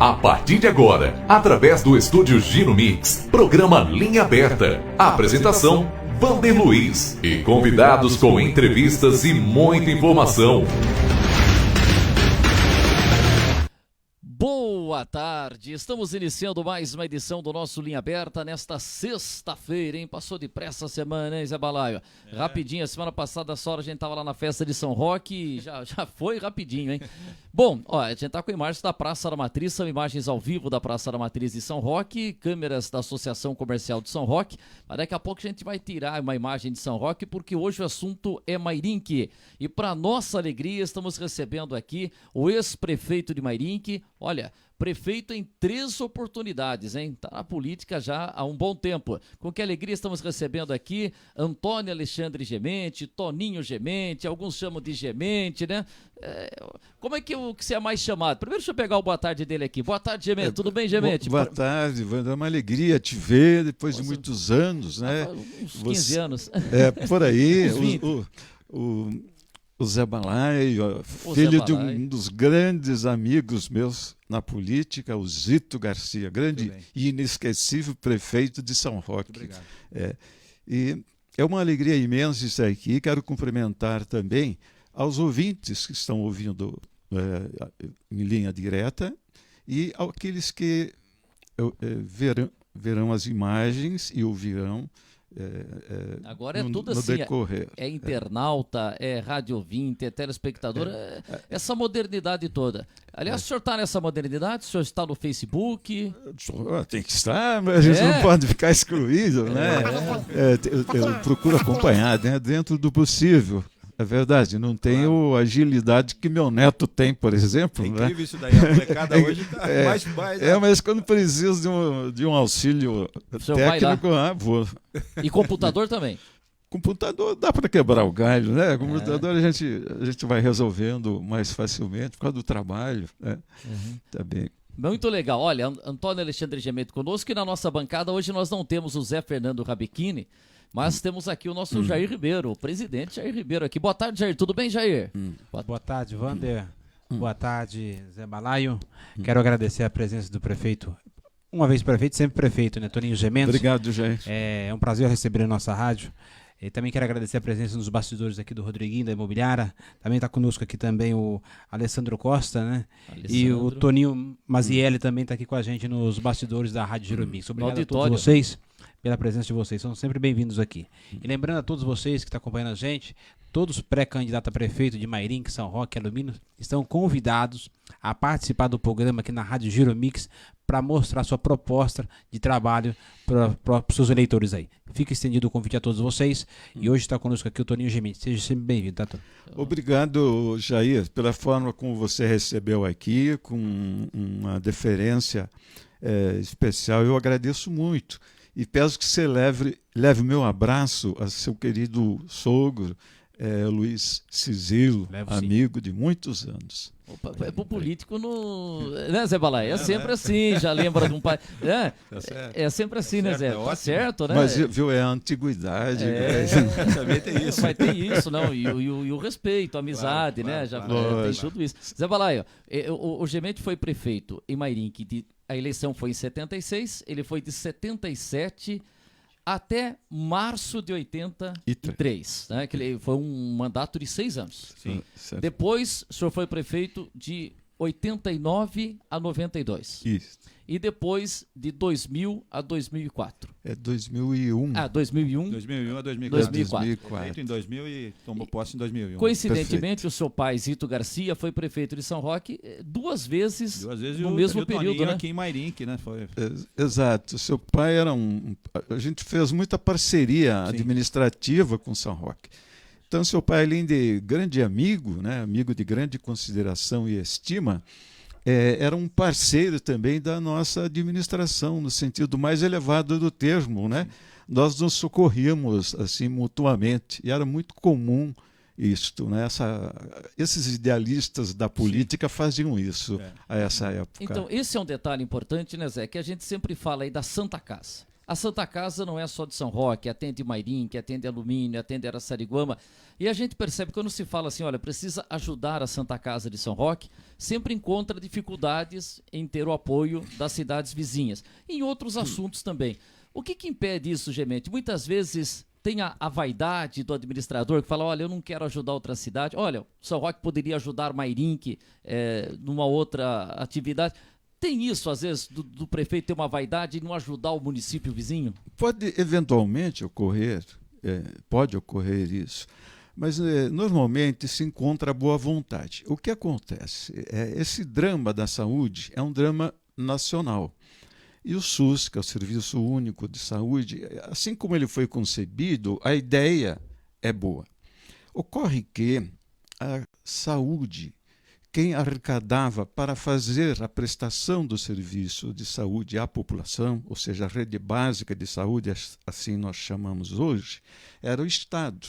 A partir de agora, através do estúdio Giro Mix, programa Linha Aberta. Apresentação, Vander Luiz. E convidados com entrevistas e muita informação. Boa tarde, estamos iniciando mais uma edição do nosso Linha Aberta nesta sexta-feira, hein? Passou depressa a semana, hein, Zé Balaio? Rapidinho, a semana passada só a gente tava lá na festa de São Roque e já foi rapidinho, hein? Bom, ó, a gente tá com imagens da Praça da Matriz, são imagens ao vivo da Praça da Matriz de São Roque, câmeras da Associação Comercial de São Roque, mas daqui a pouco a gente vai tirar uma imagem de São Roque porque hoje o assunto é Mairinque. E para nossa alegria estamos recebendo aqui o ex-prefeito de Mairinque, olha, prefeito em 3 oportunidades, hein? Tá na política já há um bom tempo. Com que alegria estamos recebendo aqui Antônio Alexandre Gemente, Toninho Gemente, alguns chamam de Gemente, né? Como é que você é mais chamado? Primeiro deixa eu pegar o boa tarde dele aqui. Boa tarde, Gemente. Tudo bem, Gemente? Boa tarde, Wander. É uma alegria te ver depois de muitos anos, né? Uns 15 anos. Por aí. O Zé Balaio, filho de um dos grandes amigos meus na política, o Zito Garcia, grande e inesquecível prefeito de São Roque. Muito obrigado. E é uma alegria imensa estar aqui. Quero cumprimentar também aos ouvintes que estão ouvindo em linha direta e aqueles que verão as imagens e ouvirão agora é tudo no assim, decorrer. É internauta, é rádio ouvinte, é telespectador, essa modernidade toda. Aliás, o senhor está nessa modernidade? O senhor está no Facebook? Tem que estar, mas a gente não pode ficar excluído, né? Eu procuro acompanhar, né, dentro do possível. É verdade, não tenho agilidade que meu neto tem, por exemplo. É incrível, né? isso daí, a molecada hoje está mais... Mas quando preciso de um auxílio técnico, vou. E computador também? Computador dá para quebrar o galho, né? Computador a gente vai resolvendo mais facilmente por causa do trabalho, né? Tá bem. Muito legal. Olha, Antônio Alexandre Gemente conosco e na nossa bancada hoje nós não temos o Zé Fernando Rabechini, mas temos aqui o nosso Jair Ribeiro, o presidente Jair Ribeiro aqui. Boa tarde, Jair. Tudo bem, Jair? Boa tarde, Wander. Boa tarde, Zé Balaio. Quero agradecer a presença do prefeito. Uma vez prefeito, sempre prefeito, né? Toninho Gemente. Obrigado, Jair. É um prazer receber a nossa rádio. E também quero agradecer a presença dos bastidores aqui do Rodriguinho, da Imobiliária. Também está conosco aqui também o Alessandro Costa, né? E o Toninho Mazielli também está aqui com a gente nos bastidores da Rádio Giro Mix. Obrigado a todos vocês pela presença de vocês, são sempre bem-vindos aqui. E lembrando a todos vocês que estão acompanhando a gente, todos pré-candidatos a prefeito de Mairinque, São Roque, Alumínio, estão convidados a participar do programa aqui na Rádio Giro Mix para mostrar sua proposta de trabalho para os seus eleitores aí. Fica estendido o convite a todos vocês e hoje está conosco aqui o Toninho Gemente. Seja sempre bem-vindo, tá, Toninho? Obrigado, Jair, pela forma como você recebeu aqui, com uma deferência especial. Eu agradeço muito. E peço que você leve o meu abraço a seu querido sogro, Luiz Cisilo, amigo de muitos anos. Opa, pro político, né, Zé Balaio? É sempre assim, já lembra de um pai. É sempre assim, né, Zé? Tá certo, né? Mas, viu, é a antiguidade. Também tem isso. Vai ter isso, não? E o respeito, a amizade, né? Já tem tudo isso. Zé Balaio, o Gemente foi prefeito em Mairinque, a eleição foi em 76, ele foi de 77 até março de 83, né? Que ele foi um mandato de 6 anos. Sim. Depois, o senhor foi prefeito de 89 a 92. Isso. E depois de 2000 a 2004. 2001. 2001. 2001 a 2004. Prefeito em 2000 e tomou posse em 2001. Coincidentemente, o seu pai, Zito Garcia, foi prefeito de São Roque 2 vezes no mesmo período, né? Aqui em Mairinque, né? Exato. Seu pai era a gente fez muita parceria administrativa com São Roque. Então, seu pai, além de grande amigo, né? Amigo de grande consideração e estima, era um parceiro também da nossa administração, no sentido mais elevado do termo, né? Nós nos socorríamos assim mutuamente e era muito comum isto, né? Esses idealistas da política faziam isso a essa época. Então, esse é um detalhe importante, né, Zé? Que a gente sempre fala aí da Santa Casa. A Santa Casa não é só de São Roque, atende Mairinque, atende Alumínio, atende Araçariguama. E a gente percebe quando se fala assim, olha, precisa ajudar a Santa Casa de São Roque, sempre encontra dificuldades em ter o apoio das cidades vizinhas. Em outros assuntos também. O que impede isso, Gemente? Muitas vezes tem a vaidade do administrador que fala, olha, eu não quero ajudar outra cidade. Olha, São Roque poderia ajudar Mairinque numa outra atividade. Tem isso, às vezes, do prefeito ter uma vaidade e não ajudar o município vizinho? Pode eventualmente ocorrer, pode ocorrer isso, mas normalmente se encontra a boa vontade. O que acontece? Esse drama da saúde é um drama nacional. E o SUS, que é o Serviço Único de Saúde, assim como ele foi concebido, a ideia é boa. Ocorre que a saúde, quem arrecadava para fazer a prestação do serviço de saúde à população, ou seja, a rede básica de saúde, assim nós chamamos hoje, era o Estado.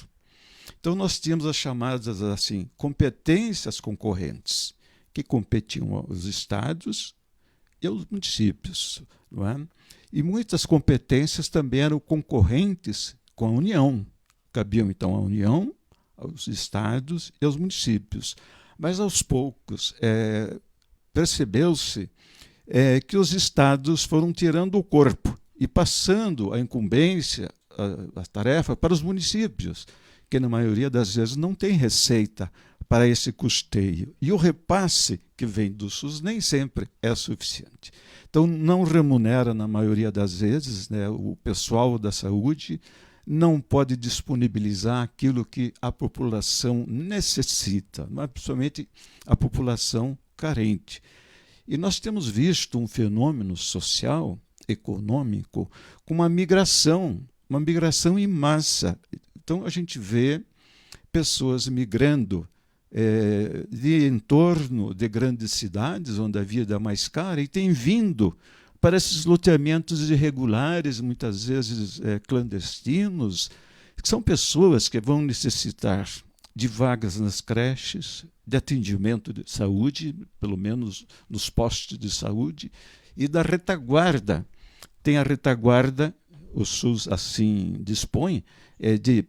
Então nós tínhamos as chamadas assim, competências concorrentes, que competiam aos estados e aos municípios. Não é? E muitas competências também eram concorrentes com a União. Cabiam então à União, aos estados e aos municípios. Mas, aos poucos, percebeu-se que os estados foram tirando o corpo e passando a incumbência, a tarefa, para os municípios, que, na maioria das vezes, não tem receita para esse custeio. E o repasse que vem do SUS nem sempre é suficiente. Então, não remunera, na maioria das vezes, né, o pessoal da saúde, não pode disponibilizar aquilo que a população necessita, mas principalmente a população carente. E nós temos visto um fenômeno social, econômico, com uma migração em massa. Então a gente vê pessoas migrando de entorno de grandes cidades, onde a vida é mais cara, e tem vindo para esses loteamentos irregulares, muitas vezes clandestinos, que são pessoas que vão necessitar de vagas nas creches, de atendimento de saúde, pelo menos nos postos de saúde, e da retaguarda. Tem a retaguarda, o SUS assim dispõe, de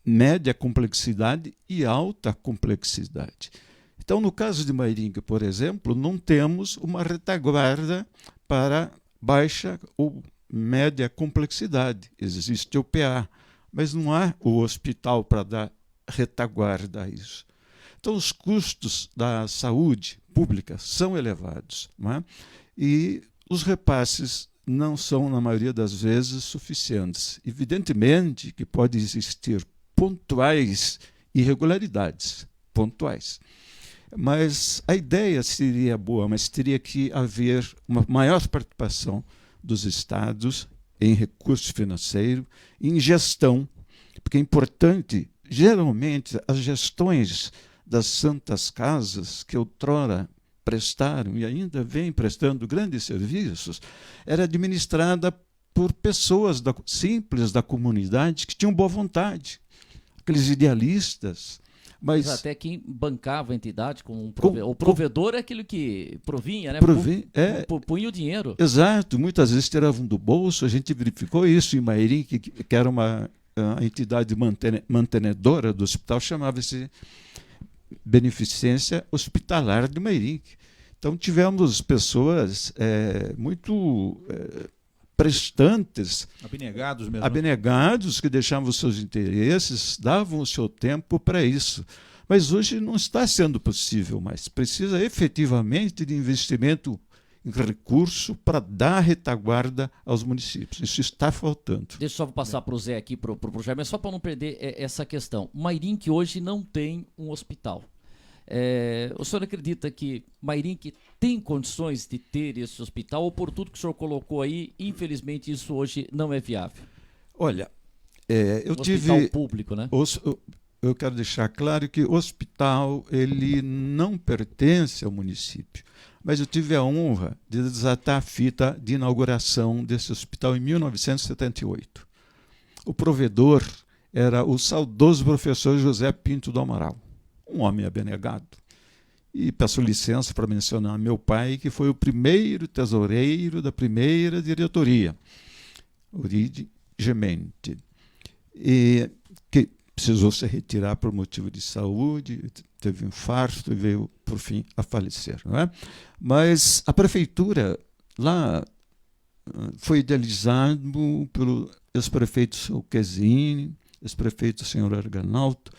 média complexidade e alta complexidade. Então, no caso de Mairinque, por exemplo, não temos uma retaguarda para baixa ou média complexidade. Existe o PA, mas não há o hospital para dar retaguarda a isso. Então, os custos da saúde pública são elevados, não é? E os repasses não são, na maioria das vezes, suficientes. Evidentemente que pode existir pontuais irregularidades, pontuais. Mas a ideia seria boa, mas teria que haver uma maior participação dos estados em recurso financeiro, em gestão, porque é importante, geralmente, as gestões das santas casas, que outrora prestaram e ainda vêm prestando grandes serviços, era administrada por pessoas simples da comunidade que tinham boa vontade, aqueles idealistas. Mas até quem bancava a entidade o provedor é aquilo que provinha, né? Punha o dinheiro. Exato, muitas vezes tiravam do bolso. A gente verificou isso em Mairinque, que era uma entidade mantenedora do hospital, chamava-se Beneficência Hospitalar de Mairinque. Então tivemos pessoas muito prestantes, abnegados, que deixavam os seus interesses, davam o seu tempo para isso. Mas hoje não está sendo possível mais. Precisa efetivamente de investimento em recurso para dar retaguarda aos municípios. Isso está faltando. Deixa eu só passar para o Zé aqui, para o Jair, mas só para não perder essa questão. Mairinque hoje não tem um hospital. O senhor acredita que Mairinque tem condições de ter esse hospital, ou por tudo que o senhor colocou aí, infelizmente isso hoje não é viável? Olha, hospital público, né? Eu quero deixar claro que o hospital ele não pertence ao município, mas eu tive a honra de desatar a fita de inauguração desse hospital em 1978. O provedor era o saudoso professor José Pinto do Amaral, um homem abnegado. E peço licença para mencionar meu pai, que foi o primeiro tesoureiro da primeira diretoria. origemente, e que precisou se retirar por motivo de saúde, teve um infarto e veio, por fim, a falecer. Não é? Mas a prefeitura lá foi idealizado pelo ex-prefeito Quesini, ex-prefeito senhor Arganalto,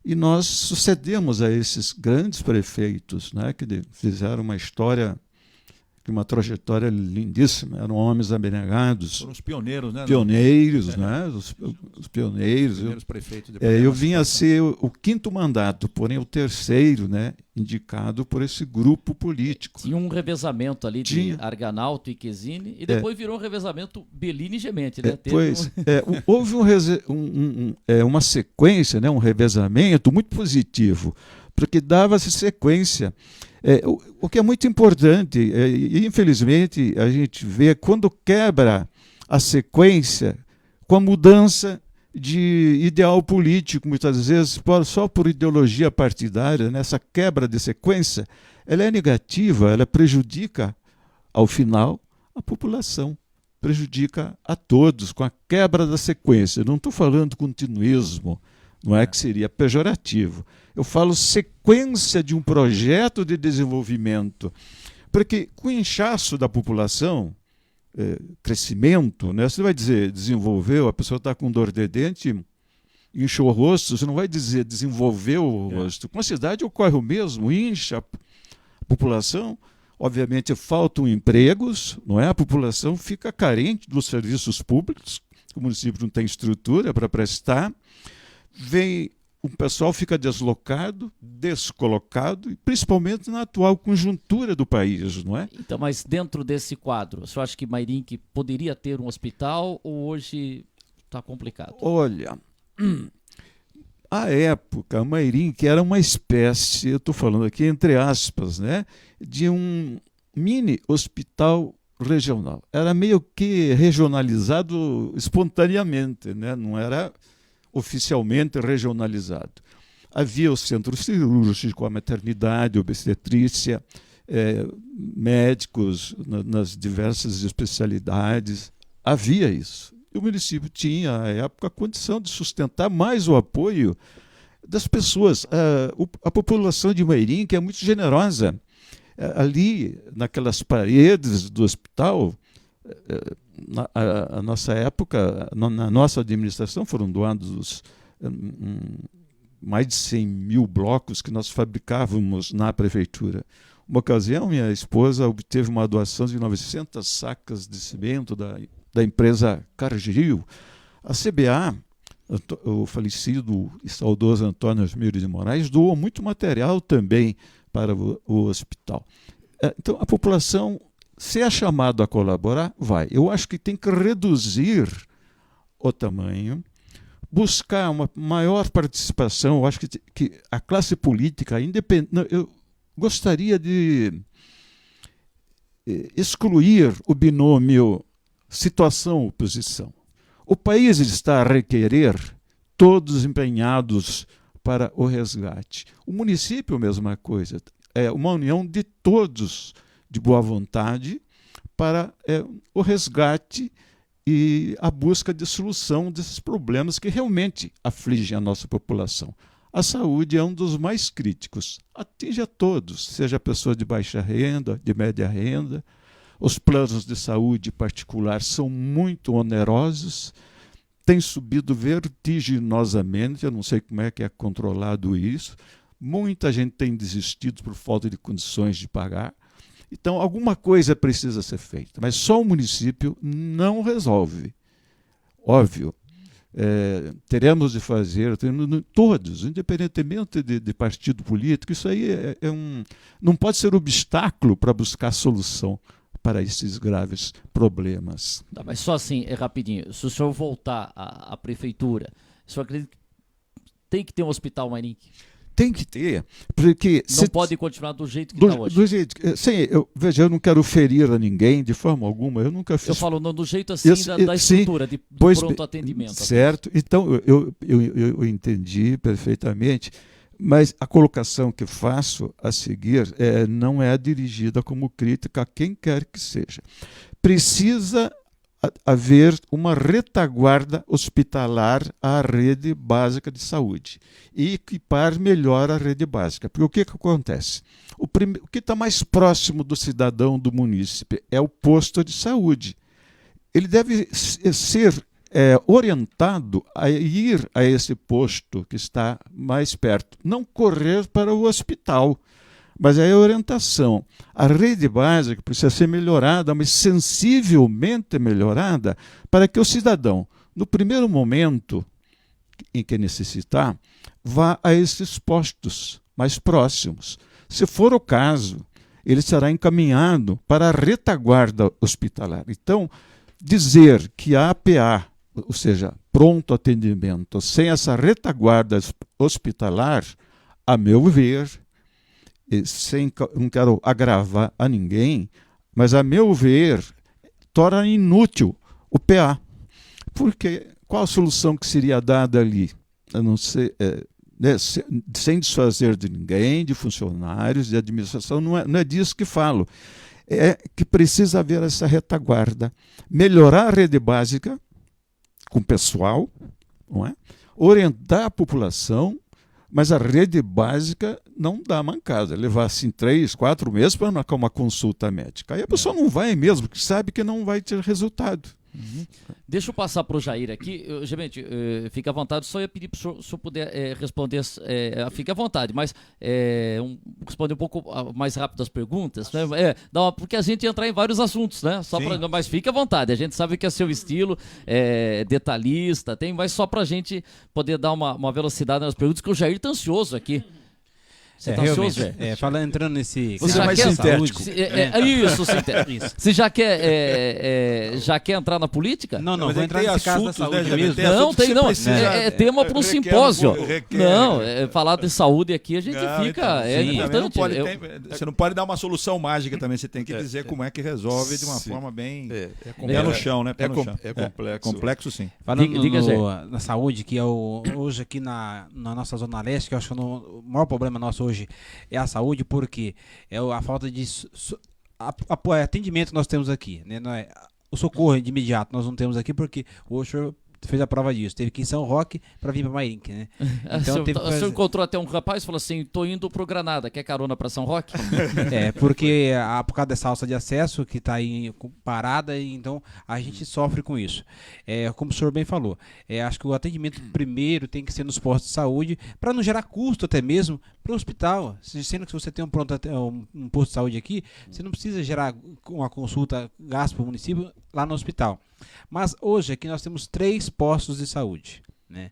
e nós sucedemos a esses grandes prefeitos, né, que fizeram uma história, uma trajetória lindíssima, eram homens abnegados. Foram os pioneiros, né? Pioneiros, né? Os pioneiros. Primeiros prefeitos. Eu vim a ser o 5º mandato, porém o 3º, né, indicado por esse grupo político. Tinha um revezamento ali de Arganalto e Quesini, e depois virou um revezamento Bellini e Gemente, né? Houve uma sequência, né, um revezamento muito positivo, porque dava-se sequência. O que é muito importante, e infelizmente a gente vê quando quebra a sequência com a mudança de ideal político, muitas vezes só por ideologia partidária, nessa quebra de sequência, ela é negativa, ela prejudica, ao final, a população, prejudica a todos com a quebra da sequência. Eu não estou falando continuismo, não é que seria pejorativo. Eu falo sequência de um projeto de desenvolvimento. Porque com o inchaço da população, crescimento, né? Você vai dizer desenvolveu, a pessoa está com dor de dente, inchou o rosto, você não vai dizer desenvolveu o rosto. Com a cidade ocorre o mesmo, incha a população, obviamente faltam empregos, não é? A população fica carente dos serviços públicos, o município não tem estrutura para prestar, o pessoal fica deslocado, descolocado, e principalmente na atual conjuntura do país, não é? Então, mas dentro desse quadro, você acha que Mairinque poderia ter um hospital ou hoje está complicado? Olha, à época, Mairinque era uma espécie, eu estou falando aqui entre aspas, né, de um mini hospital regional. Era meio que regionalizado espontaneamente, né? Não era oficialmente regionalizado. Havia o centro cirúrgico, a maternidade, a obstetrícia, médicos nas diversas especialidades. Havia isso. E o município tinha, à época, a condição de sustentar mais o apoio das pessoas. A população de Mairinque é muito generosa. Ali, naquelas paredes do hospital, na nossa época, na nossa administração, foram doados mais de 100 mil blocos que nós fabricávamos na prefeitura. Uma ocasião, minha esposa obteve uma doação de 900 sacas de cimento da empresa Cargill. A CBA, o falecido e saudoso Antônio Asmiro de Moraes, doou muito material também para o hospital. Então, a população, se é chamado a colaborar, vai. Eu acho que tem que reduzir o tamanho, buscar uma maior participação. Eu acho que a classe política independente. Eu gostaria de excluir o binômio situação-oposição. O país está a requerer todos empenhados para o resgate. O município, a mesma coisa. É uma união de todos de boa vontade para o resgate e a busca de solução desses problemas que realmente afligem a nossa população. A saúde é um dos mais críticos, atinge a todos, seja a pessoa de baixa renda, de média renda. Os planos de saúde particular são muito onerosos, têm subido vertiginosamente, eu não sei como é que é controlado isso. Muita gente tem desistido por falta de condições de pagar. Então, alguma coisa precisa ser feita, mas só o município não resolve. Óbvio, teremos de fazer, todos, independentemente de partido político, isso aí não pode ser obstáculo para buscar solução para esses graves problemas. Não, mas só assim, rapidinho, se o senhor voltar à prefeitura, o senhor acredita que tem que ter um hospital Mairinque? Tem que ter, porque... Não pode continuar do jeito que está hoje. Do jeito, veja, eu não quero ferir a ninguém de forma alguma, eu nunca fiz... Eu falo do jeito assim da estrutura, de pronto atendimento. Certo, então eu entendi perfeitamente, mas a colocação que faço a seguir não é dirigida como crítica a quem quer que seja. Precisa haver uma retaguarda hospitalar à rede básica de saúde e equipar melhor a rede básica. Porque o que acontece? O que está mais próximo do cidadão, do munícipe, é o posto de saúde. Ele deve ser orientado a ir a esse posto que está mais perto, não correr para o hospital. Mas é a orientação. A rede básica precisa ser melhorada, mas sensivelmente melhorada, para que o cidadão, no primeiro momento em que necessitar, vá a esses postos mais próximos. Se for o caso, ele será encaminhado para a retaguarda hospitalar. Então, dizer que a APA, ou seja, pronto atendimento, sem essa retaguarda hospitalar, a meu ver, não quero agravar a ninguém, mas, a meu ver, torna inútil o PA. Porque qual a solução que seria dada ali? Eu não sei, sem desfazer de ninguém, de funcionários, de administração, não é disso que falo. É que precisa haver essa retaguarda, melhorar a rede básica com pessoal, não é? Orientar a população, mas a rede básica não dá mancada. Levar assim 3, 4 meses para marcar uma consulta médica. Aí a pessoa não vai mesmo, porque sabe que não vai ter resultado. Uhum. Deixa eu passar para o Jair aqui. Gente, fica à vontade. Só ia pedir para o senhor puder responder. Fique à vontade, mas responder um pouco mais rápido as perguntas. Né? Porque a gente ia entrar em vários assuntos, né? Mas fique à vontade. A gente sabe que é seu estilo, detalhista, mas só para a gente poder dar uma velocidade nas perguntas, que o Jair está ansioso aqui. Você tá ansioso, entrando nesse... Você é mais sintético. Isso, sintético. Você já quer entrar na política? Não, vou entrar nesse caso da saúde mesmo. Não, é tema para um simpósio. Não, falar de saúde aqui a gente fica... É importante. Você não pode dar uma solução mágica também, você tem que dizer como é que resolve de uma forma bem... pé no chão, né? É complexo. Complexo, sim. Falando na saúde, que hoje aqui na nossa Zona Leste, que eu acho que o maior problema nosso hoje é a saúde, porque é a falta de atendimento que nós temos aqui, né? O socorro de imediato nós não temos aqui, porque o senhor fez a prova disso. Teve que ir em São Roque para vir para Mairink, né? Então, o senhor encontrou até um rapaz e falou assim: tô indo pro Granada, quer carona para São Roque? Porque por causa dessa alça de acesso que está aí parada, então a gente sofre com isso. Como o senhor bem falou, acho que o atendimento primeiro tem que ser nos postos de saúde, para não gerar custo até mesmo para o hospital. Sendo que se você tem um posto de saúde aqui, você não precisa gerar uma consulta gasto para o município lá no hospital. Mas hoje aqui nós temos 3 postos de saúde, né?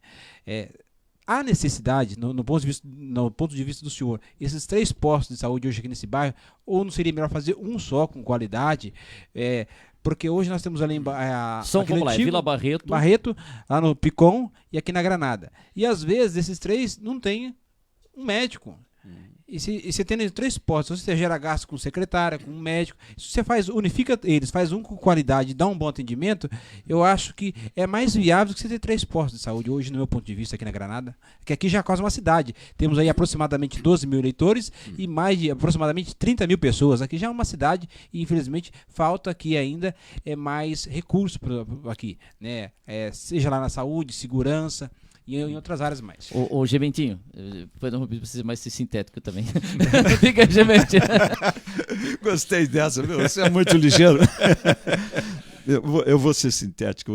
Há necessidade, no ponto de vista do senhor, esses 3 postos de saúde hoje aqui nesse bairro, ou não seria melhor fazer um só com qualidade? Porque hoje nós temos ali Vila Barreto, lá no Picon e aqui na Granada. E às vezes esses 3 não tem um médico. E você tem 3 postos, você gera gasto com secretária, com um médico, se você unifica eles, faz um com qualidade, dá um bom atendimento, eu acho que é mais viável que você ter 3 postos de saúde hoje, no meu ponto de vista, aqui na Granada, que aqui já é quase uma cidade. Temos aí aproximadamente 12 mil eleitores e mais de aproximadamente 30 mil pessoas. Aqui já é uma cidade e, infelizmente, falta aqui ainda mais recursos aqui, né? Seja lá na saúde, segurança, e em outras áreas mais. Ô Gementinho, não precisa mais ser sintético também. Fica, Gementinho. Gostei dessa, viu? Você é muito ligeiro. Eu vou ser sintético,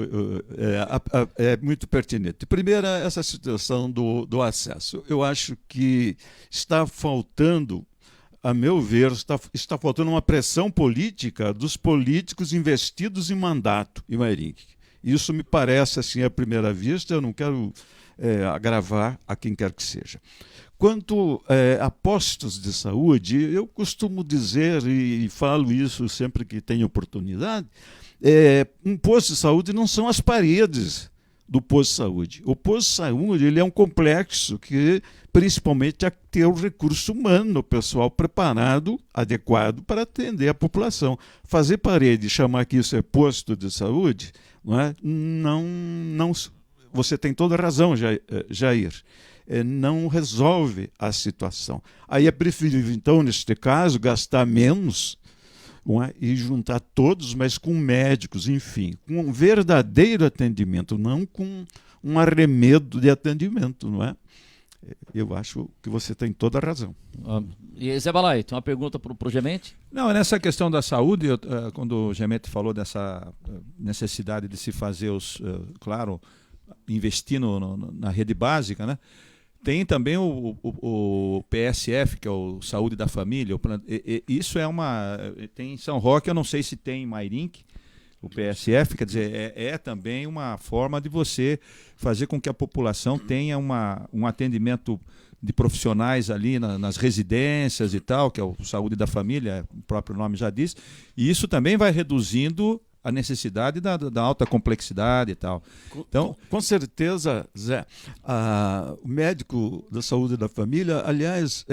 é muito pertinente. Primeiro, essa situação do acesso. Eu acho que está faltando, a meu ver, está faltando uma pressão política dos políticos investidos em mandato em Mairink. Isso me parece, assim, à primeira vista, eu não quero agravar a quem quer que seja. Quanto a postos de saúde, eu costumo dizer, e falo isso sempre que tenho oportunidade, um posto de saúde não são as paredes do posto de saúde. O posto de saúde ele é um complexo que, principalmente, tem que ter o recurso humano, o pessoal preparado, adequado para atender a população. Fazer parede e chamar que isso é posto de saúde, não, você tem toda a razão, Jair. Não resolve a situação. Aí é preferível, então, neste caso, gastar menos e juntar todos, mas com médicos, enfim, com um verdadeiro atendimento, não com um arremedo de atendimento, não é? Eu acho que você tem toda a razão. E Zé Balai, tem uma pergunta para o Gemente? Não, nessa questão da saúde, quando o Gemente falou dessa necessidade de se fazer claro, investir na rede básica, né? Tem também o PSF, que é o Saúde da Família. Isso tem em São Roque, eu não sei se tem em Mairinque, o PSF, quer dizer, é também uma forma de você fazer com que a população tenha um atendimento de profissionais ali nas residências e tal, que é o Saúde da Família, o próprio nome já diz, e isso também vai reduzindo a necessidade da alta complexidade e tal. Então, com certeza, Zé, o médico da saúde da família, aliás,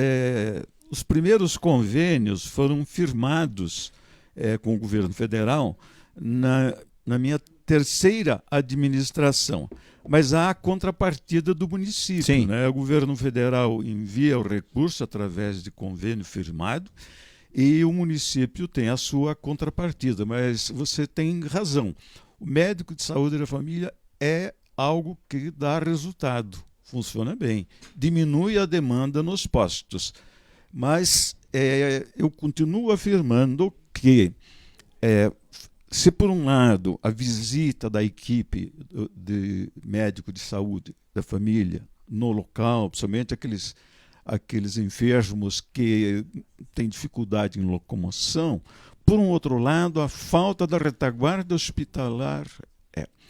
os primeiros convênios foram firmados com o governo federal na minha terceira administração. Mas há a contrapartida do município, né? O governo federal envia o recurso através de convênio firmado, e o município tem a sua contrapartida, mas você tem razão. O médico de saúde da família é algo que dá resultado, funciona bem, diminui a demanda nos postos. Mas eu continuo afirmando que, se por um lado a visita da equipe de médico de saúde da família no local, principalmente aqueles enfermos que têm dificuldade em locomoção, por um outro lado, a falta da retaguarda hospitalar.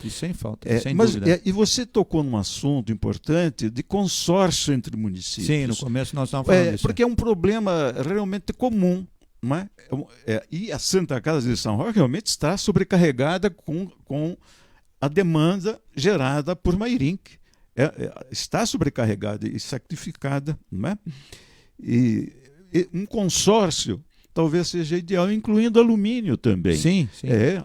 E sem falta, sem mas, dúvida. E você tocou num assunto importante de consórcio entre municípios. Sim, no começo nós estávamos falando disso. Porque é um problema realmente comum. Não é? E a Santa Casa de São Roque realmente está sobrecarregada com a demanda gerada por Mairinque. Está sobrecarregada e sacrificada, não é? E um consórcio talvez seja ideal, incluindo alumínio também. Sim.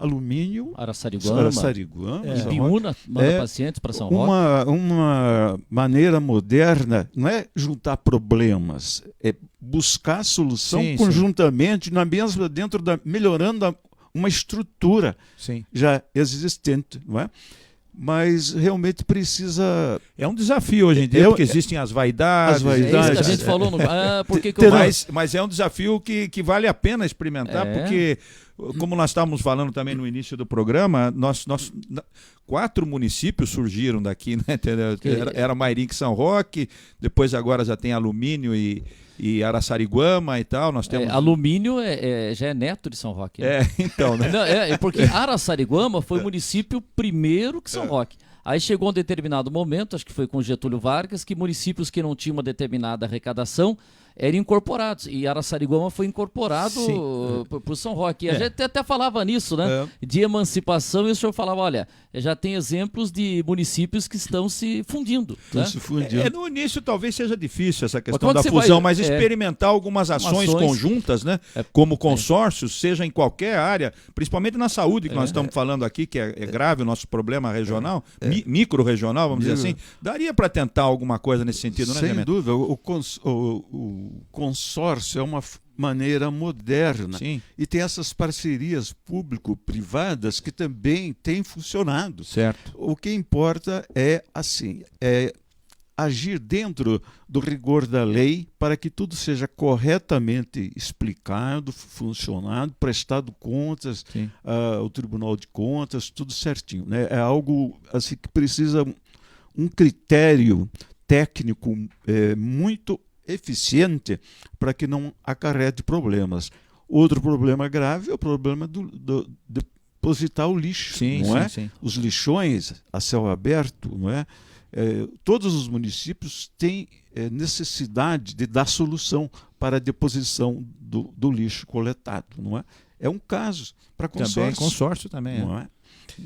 Alumínio, Araçariguama. Ibiúna manda pacientes para São Roque. Uma maneira moderna não é juntar problemas, é buscar solução conjuntamente, melhorando uma estrutura já existente, não é? Mas realmente precisa... É um desafio hoje em dia, porque existem as vaidades. É isso que a gente falou. Mas é um desafio que vale a pena experimentar, porque, como nós estávamos falando também no início do programa, 4 municípios surgiram daqui, né? Era Mairinque, São Roque, depois agora já tem Alumínio e Araçariguama e tal. Nós temos... Alumínio já é neto de São Roque. Né? Então, né? Não, porque Araçariguama foi o município primeiro que São Roque. Aí chegou um determinado momento, acho que foi com Getúlio Vargas, que municípios que não tinham uma determinada arrecadação eram incorporados. E Araçariguama foi incorporado por São Roque. E a gente até falava nisso, né? De emancipação, e o senhor falava, olha, já tem exemplos de municípios que estão se fundindo. Né? No início talvez seja difícil essa questão da fusão, mas experimentar algumas ações conjuntas, né? Como consórcios, seja em qualquer área, principalmente na saúde, que nós estamos falando aqui, que é grave o nosso problema regional, micro-regional, vamos dizer assim, daria para tentar alguma coisa nesse sentido, né, Sem dúvida. O consórcio é uma maneira moderna. E tem essas parcerias público-privadas que também têm funcionado. Certo. O que importa é agir dentro do rigor da lei para que tudo seja corretamente explicado, funcionado, prestado contas ao Tribunal de Contas, tudo certinho, né? É algo assim que precisa um critério técnico muito eficiente para que não acarrete problemas. Outro problema grave é o problema de depositar o lixo, não é? Os lixões a céu aberto, não é? Todos os municípios têm necessidade de dar solução para a deposição do lixo coletado, não é? É um caso para consórcio. Consórcio também, não é?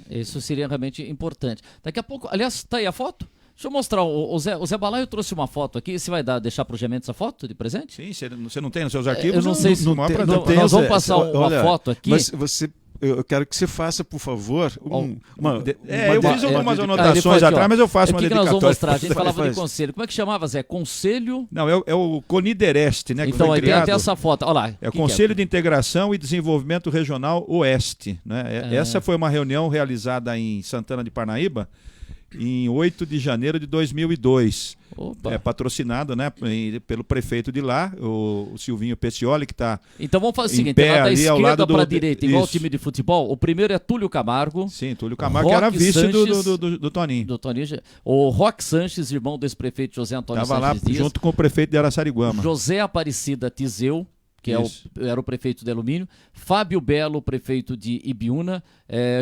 Isso seria realmente importante. Daqui a pouco, aliás, está aí a foto? Deixa eu mostrar, o Zé Balaio trouxe uma foto aqui, você vai deixar para o Gemente essa foto de presente? Sim, você não tem nos seus arquivos? Eu não sei se nós vamos passar uma foto aqui. Mas você eu quero que você faça, por favor, eu fiz algumas anotações atrás, mas eu faço uma dedicatória. O que nós vamos mostrar? A gente falava faz. de conselho. Como é que chamava, Zé? Conselho... Não, é o CONIDEREST, né? Então, que foi criado. tem essa foto. Olha lá. É o Conselho de Integração e Desenvolvimento Regional Oeste. Né? Essa foi uma reunião realizada em Santana de Parnaíba em 8 de janeiro de 2002. Patrocinado, né, pelo prefeito de lá, o Silvinho Peccioli, que está Então vamos fazer o seguinte, lá da esquerda para a direita, igual o time de futebol, o primeiro é Túlio Camargo. Sim, Túlio Camargo, que era vice do Toninho. Do Toninho. O Roque Sanches, irmão do ex-prefeito José Antônio Sanches Dias. Estava lá junto com o prefeito de Araçariguama. José Aparecida Tiseu, que era o prefeito de Alumínio, Fábio Belo, prefeito de Ibiúna,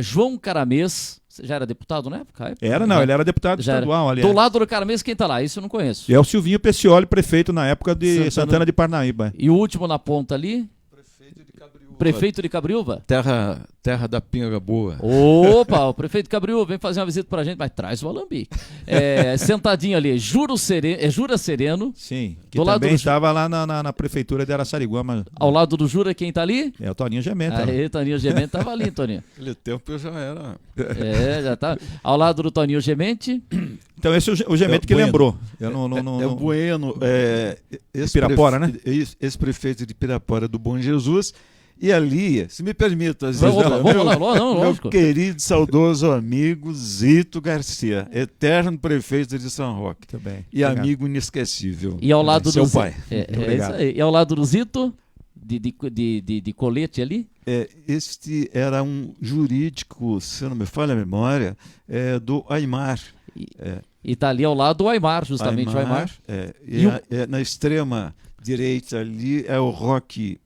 João Caramês, você já era deputado na época? Ele era deputado estadual. Do lado do Caramês, quem está lá? Isso eu não conheço. É o Silvinho Peccioli, prefeito na época de Santana de Parnaíba. E o último na ponta ali? Prefeito de Cabriúva? Terra da pinga boa. Opa, o prefeito de Cabriúva vem fazer uma visita pra gente, mas traz o alambique. Sentadinho ali, Jura Sereno. Sim, que também estava lá na prefeitura de Araçariguama. Ao lado do Jura, quem tá ali? É o Toninho Gementa. Toninho Gementa tava ali, Toninho. Aquele tempo eu já era. Já tá. Ao lado do Toninho Gemente. Então esse é o Gemente que lembrou. Eu não... Bueno. Pirapora, né? Esse prefeito de Pirapora do Bom Jesus. E ali, se me permite, meu querido, saudoso amigo Zito Garcia, eterno prefeito de São Roque. Também. E amigo inesquecível. E ao lado do pai. Isso aí. E ao lado do Zito, de colete ali? Este era um jurídico, se não me falha a memória, do Aimar. E está ali ao lado do Aimar, justamente. Aimar, o Aimar. Na extrema direita ali é o Roque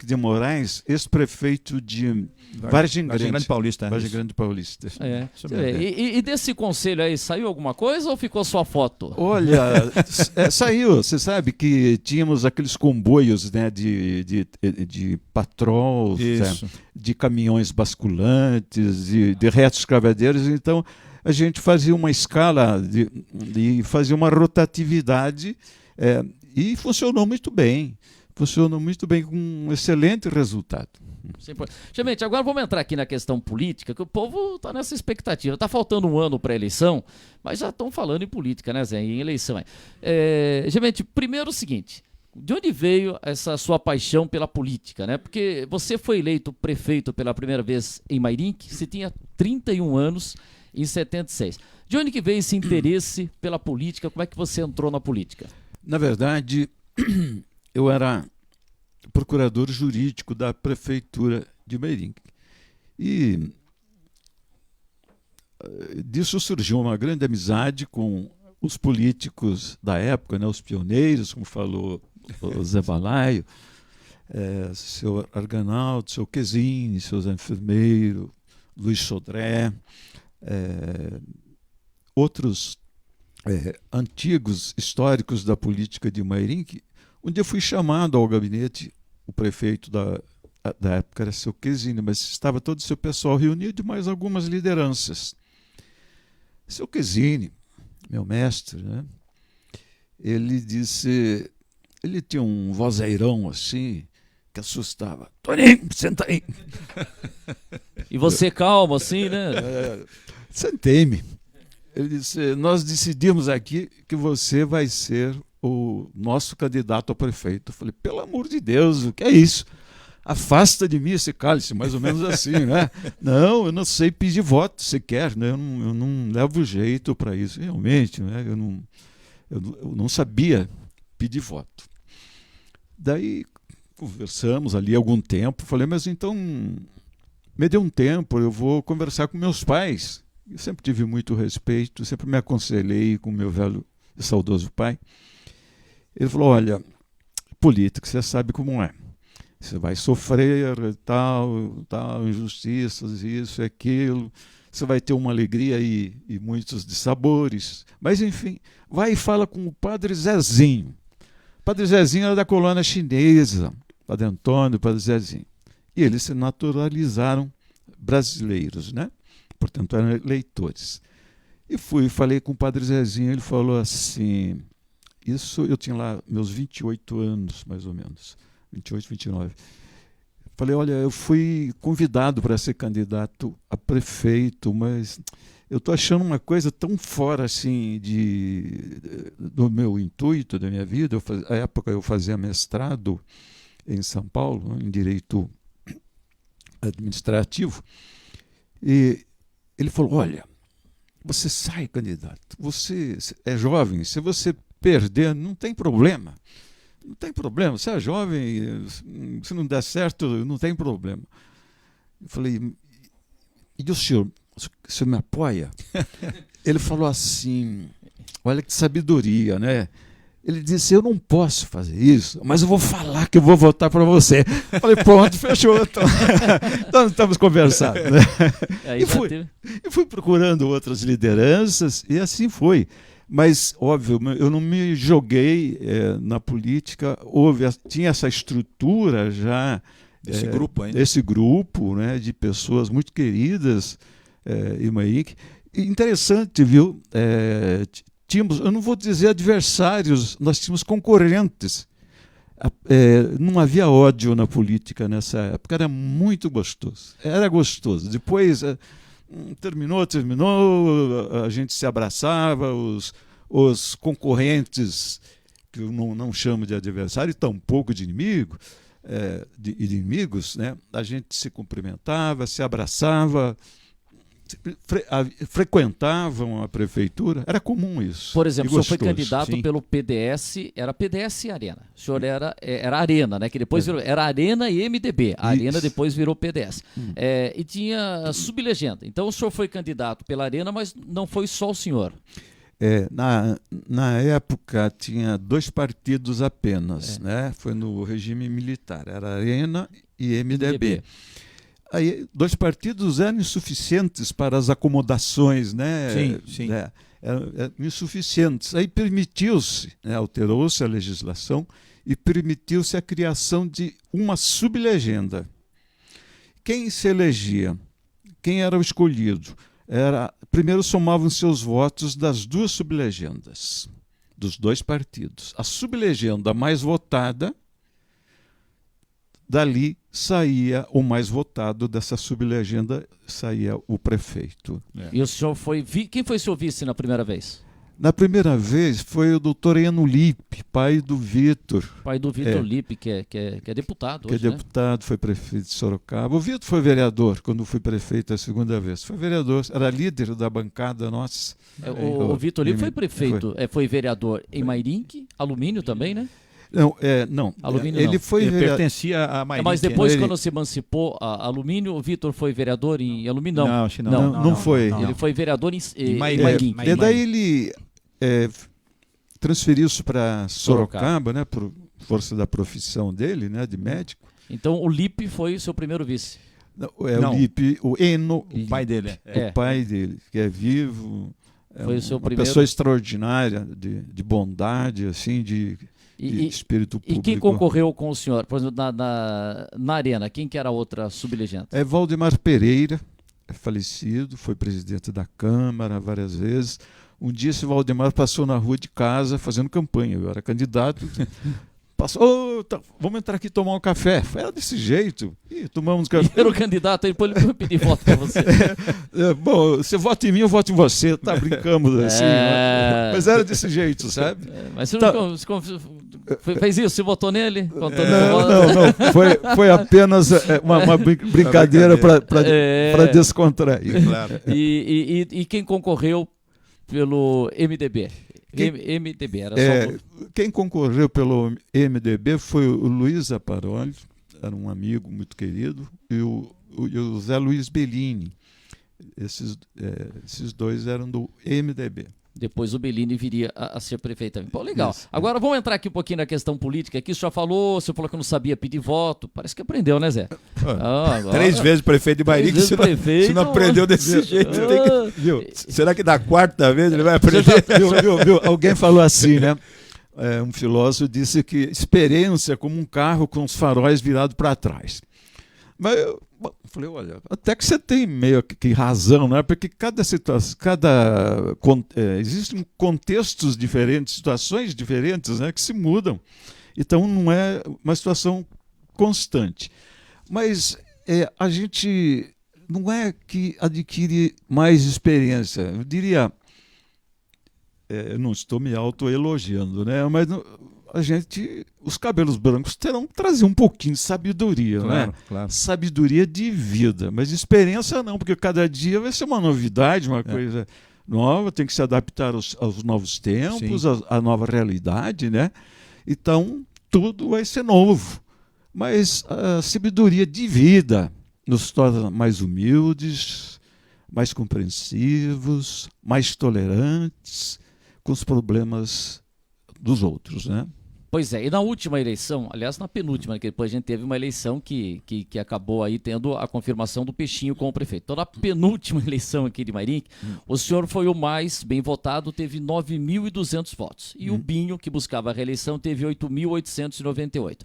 de Moraes, ex-prefeito de Vargem Grande Paulista. Vargem Grande Paulista. E desse conselho aí, saiu alguma coisa ou ficou só foto? Olha, saiu. Você sabe que tínhamos aqueles comboios, né, de patrol, de caminhões basculantes, de retos escravadeiros. Então, a gente fazia uma escala e fazia uma rotatividade e funcionou muito bem. Funcionou muito bem, com um excelente resultado. Gente, agora vamos entrar aqui na questão política, que o povo está nessa expectativa. Está faltando um ano para a eleição, mas já estão falando em política, né, Zé? Em eleição. Gente, primeiro o seguinte, de onde veio essa sua paixão pela política, né? Porque você foi eleito prefeito pela primeira vez em Mairinque, você tinha 31 anos em 76. De onde que veio esse interesse pela política? Como é que você entrou na política? Na verdade... Eu era procurador jurídico da prefeitura de Mairinque. E disso surgiu uma grande amizade com os políticos da época, né, os pioneiros, como falou o Zé Balaio, seu Arganaldo, seu Quesini, seu Zé Enfermeiro, Luiz Sodré, outros antigos históricos da política de Mairinque. Um dia eu fui chamado ao gabinete, o prefeito da época era seu Quesini, mas estava todo o seu pessoal reunido e mais algumas lideranças. Seu Quesini, meu mestre, né, ele disse, ele tinha um vozeirão assim, que assustava. Toninho, senta aí. E você calmo assim, né? Sentei-me. Ele disse, nós decidimos aqui que você vai ser o nosso candidato a prefeito. Eu falei, pelo amor de Deus, o que é isso? Afasta de mim esse cálice, mais ou menos assim, né? Não, eu não sei pedir voto sequer, né? Eu não levo jeito para isso. Realmente, né? Eu não sabia pedir voto. Daí conversamos ali algum tempo, falei, mas então me dê um tempo, eu vou conversar com meus pais. Eu sempre tive muito respeito, sempre me aconselhei com meu velho e saudoso pai. Ele falou, olha, política, você sabe como é. Você vai sofrer tal, injustiças, isso e aquilo. Você vai ter uma alegria e muitos dissabores. Mas, enfim, vai e fala com o padre Zezinho. O padre Zezinho era da colônia chinesa, Padre Antônio, Padre Zezinho. E eles se naturalizaram brasileiros, né? Portanto, eram eleitores. E falei com o padre Zezinho, ele falou assim, isso eu tinha lá meus 28 anos, mais ou menos, 28, 29. Falei, olha, eu fui convidado para ser candidato a prefeito, mas eu estou achando uma coisa tão fora assim do meu intuito, da minha vida. À época eu fazia mestrado em São Paulo, em Direito Administrativo, e ele falou, olha, você sai candidato, você é jovem, se você perder, não tem problema. Não tem problema, você é jovem, se não der certo, não tem problema. Eu falei, e o senhor me apoia? Ele falou assim, olha que sabedoria, né? Ele disse, eu não posso fazer isso, mas eu vou falar que eu vou votar para você. Eu falei, pronto, fechou. Então estamos conversando. Né? E fui procurando outras lideranças e assim foi. Mas, óbvio, eu não me joguei na política, tinha essa estrutura já. Esse grupo, né, de pessoas muito queridas, interessante, viu? Tínhamos, eu não vou dizer adversários, nós tínhamos concorrentes. Não havia ódio na política nessa época, era muito gostoso. Era gostoso. Depois terminou, a gente se abraçava, os concorrentes, que eu não chamo de adversário, tampouco de inimigo, de inimigos, né? A gente se cumprimentava, se abraçava, frequentavam a prefeitura, era comum isso. Por exemplo, o senhor foi candidato pelo PDS, era PDS e Arena. O senhor era Arena, né? Que depois era Arena e MDB. A Arena depois virou PDS. E tinha sublegenda. Então o senhor foi candidato pela Arena, mas não foi só o senhor. Na época tinha 2 partidos apenas, né? Foi no regime militar, era Arena e MDB. Aí, 2 partidos eram insuficientes para as acomodações, né? Sim. Eram insuficientes. Aí permitiu-se, né? Alterou-se a legislação e permitiu-se a criação de uma sublegenda. Quem se elegia? Quem era o escolhido? Primeiro somavam-se os votos das 2 sublegendas, dos 2 partidos. A sublegenda mais votada, dali saía o mais votado dessa sublegenda, saía o prefeito. E o senhor quem foi seu vice na primeira vez? Na primeira vez foi o doutor Eno Lippe, pai do Vitor. Pai do Vitor Lippe, que é deputado hoje, que é deputado, foi prefeito de Sorocaba. O Vitor foi vereador quando fui prefeito a segunda vez. Foi vereador, era líder da bancada nossa. O Vitor Lippe foi prefeito, foi vereador em Mairink, Alumínio também, né? Não. Alumínio ele foi pertencia a Mairink. Mas depois, quando se emancipou a Alumínio, o Vitor foi vereador em Alumínio? Não, acho que não. Não foi. Ele foi vereador em Mairink. E daí ele transferiu-se para Sorocaba, né, por força da profissão dele, né, de médico. Então o Lippe foi o seu primeiro vice? O Lippe, o Eno, o pai dele. O pai dele, que é vivo. Foi o seu primeiro... pessoa extraordinária, de bondade, assim, de espírito público. E quem concorreu com o senhor, por exemplo, na Arena? Quem que era a outra sublegenda? Valdemar Pereira, é falecido, foi presidente da Câmara várias vezes. Um dia esse Valdemar passou na rua de casa fazendo campanha, eu era candidato. Passou, vamos entrar aqui tomar um café. Era desse jeito. E tomamos café. E era o candidato, aí depois ele pediu voto para você. Bom, você vota em mim, eu voto em você. Brincamos assim. Mas era desse jeito, sabe? Mas você não fez isso? Você votou nele? Não. Foi apenas uma brincadeira para descontrair. Claro. E quem concorreu pelo MDB? MDB, era só... Quem concorreu pelo MDB foi o Luiz Zaparoli, era um amigo muito querido, e o Zé Luiz Bellini. Esses 2 eram do MDB. Depois o Bellini viria a ser prefeito também. Pô, legal. Isso. Agora vamos entrar aqui um pouquinho na questão política. Aqui o senhor falou que não sabia pedir voto. Parece que aprendeu, né, Zé? 3 vezes prefeito de Mairink, você não aprendeu desse jeito. Será que da 4ª vez ele vai aprender? Viu? Alguém falou assim, né? Um filósofo disse que experiência é como um carro com os faróis virados para trás. Mas eu falei, olha, até que você tem meio que razão, né? Porque cada situação, existem contextos diferentes, situações diferentes, né, que se mudam. Então não é uma situação constante. Mas a gente não é que adquire mais experiência. Eu diria, eu não estou me autoelogiando, né? Mas os cabelos brancos terão que trazer um pouquinho de sabedoria, Claro, né? claro. Sabedoria de vida, mas experiência não, porque cada dia vai ser uma novidade, uma coisa nova, tem que se adaptar aos novos tempos, à nova realidade, né? Então, tudo vai ser novo. Mas a sabedoria de vida nos torna mais humildes, mais compreensivos, mais tolerantes com os problemas dos outros, né? Pois é, e na última eleição, aliás, na penúltima, que depois a gente teve uma eleição que acabou aí tendo a confirmação do Peixinho como prefeito. Então, na penúltima eleição aqui de Mairink, o senhor foi o mais bem votado, teve 9.200 votos. E o Binho, que buscava a reeleição, teve 8.898.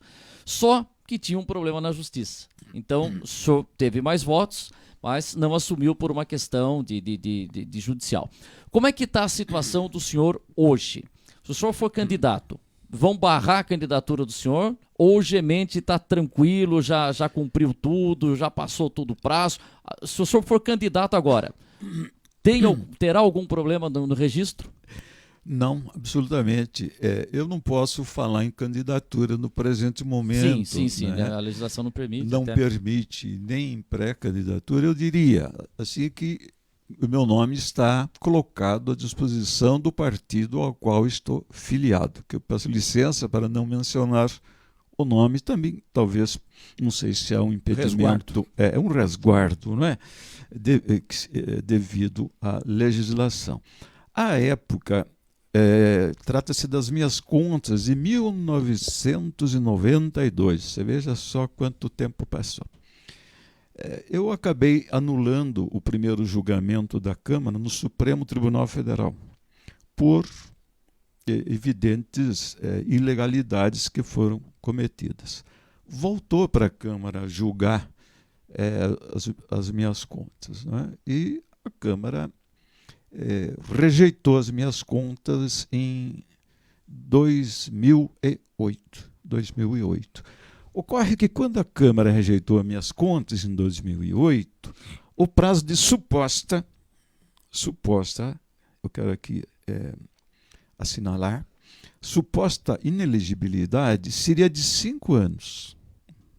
Só que tinha um problema na justiça. Então, o senhor teve mais votos, mas não assumiu por uma questão de judicial. Como é que está a situação do senhor hoje? Se o senhor for candidato, vão barrar a candidatura do senhor? Ou o Gemente está tranquilo, já cumpriu tudo, já passou todo o prazo? Se o senhor for candidato agora, terá algum problema no registro? Não, absolutamente. Eu não posso falar em candidatura no presente momento. Sim, né? A legislação não permite. Não permite nem pré-candidatura. Eu diria assim que o meu nome está colocado à disposição do partido ao qual estou filiado, que eu peço licença para não mencionar o nome também, talvez, não sei se é um impedimento, é um resguardo, não é? Devido à legislação. À época, trata-se das minhas contas de 1992, você veja só quanto tempo passou. Eu acabei anulando o primeiro julgamento da Câmara no Supremo Tribunal Federal por evidentes ilegalidades que foram cometidas. Voltou para a Câmara julgar as minhas contas, né? E a Câmara rejeitou as minhas contas em 2008. Ocorre que quando a Câmara rejeitou as minhas contas em 2008, o prazo de suposta, eu quero aqui assinalar, suposta inelegibilidade seria de 5 anos.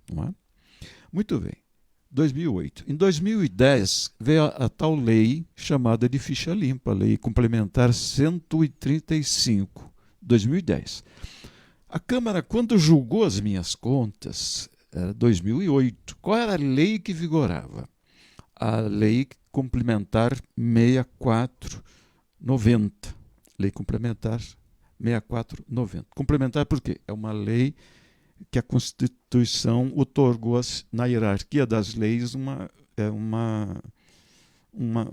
Não é? Muito bem. 2008. Em 2010 veio a tal lei chamada de ficha limpa, a Lei Complementar 135, 2010. A Câmara, quando julgou as minhas contas, era 2008. Qual era a lei que vigorava? A Lei Complementar 6490. Lei Complementar 6490. Complementar por quê? É uma lei que a Constituição otorgou na hierarquia das leis um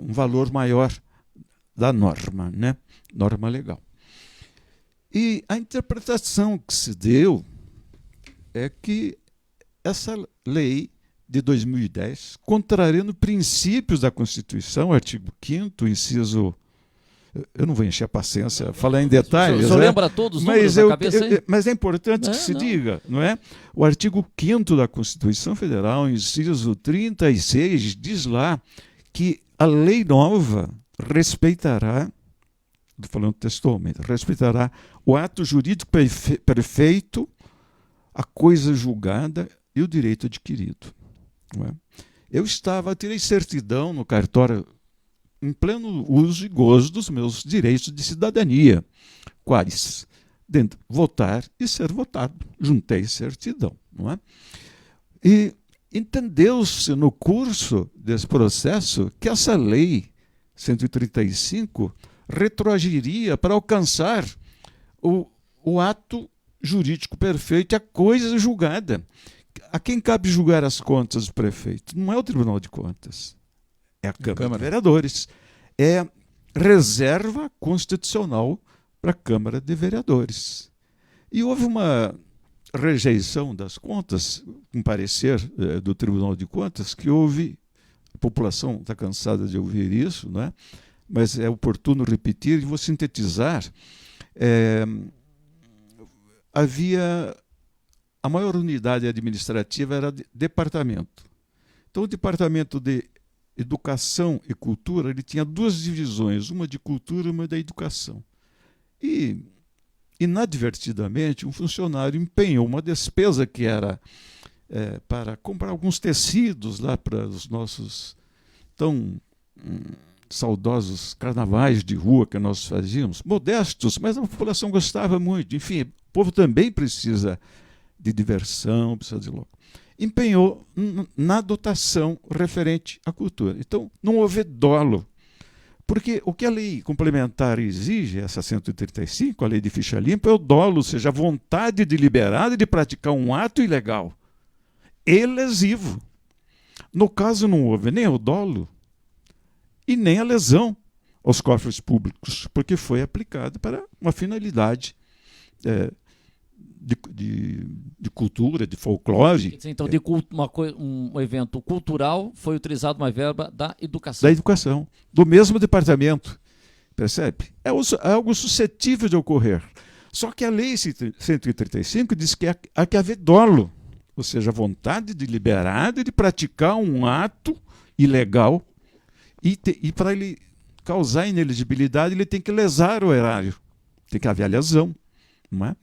valor maior da norma, né? Norma legal. E a interpretação que se deu é que essa lei de 2010, contrariando princípios da Constituição, artigo 5º, inciso... Eu não vou encher a paciência, falar em detalhes. O senhor lembra todos os números na cabeça aí? Mas é importante que se diga, não é? O artigo 5º da Constituição Federal, inciso 36, diz lá que a lei nova respeitará, estou falando textualmente, respeitará o ato jurídico perfeito, a coisa julgada e o direito adquirido. Não é? Eu tirei certidão no cartório em pleno uso e gozo dos meus direitos de cidadania. Quais? Votar e ser votado. Juntei certidão. Não é? E entendeu-se no curso desse processo que essa lei 135 retroagiria para alcançar o ato jurídico perfeito e a coisa julgada. A quem cabe julgar as contas do prefeito? Não é o Tribunal de Contas. É a Câmara de Vereadores. É reserva constitucional para a Câmara de Vereadores. E houve uma rejeição das contas, um parecer do Tribunal de Contas, que houve, a população está cansada de ouvir isso, não é? Mas é oportuno repetir e vou sintetizar. Havia a maior unidade administrativa era departamento. Então, o departamento de Educação e Cultura, ele tinha duas divisões, uma de cultura e uma da educação. E, inadvertidamente, um funcionário empenhou uma despesa que era para comprar alguns tecidos lá para os nossos tão saudosos carnavais de rua que nós fazíamos, modestos, mas a população gostava muito. Enfim, o povo também precisa de diversão, precisa de louco. Empenhou na dotação referente à cultura. Então, não houve dolo, porque o que a lei complementar exige, essa 135, a lei de ficha limpa, é o dolo, ou seja, a vontade deliberada de praticar um ato ilegal e lesivo. No caso, não houve nem o dolo e nem a lesão aos cofres públicos, porque foi aplicado para uma finalidade de cultura, de folclore. Então, um evento cultural foi utilizado uma verba da educação. Da educação, do mesmo departamento. Percebe? É algo suscetível de ocorrer. Só que a lei 135 diz que há que haver dolo, ou seja, a vontade deliberada de praticar um ato ilegal e para ele causar inelegibilidade, ele tem que lesar o erário. Tem que haver a lesão, não é?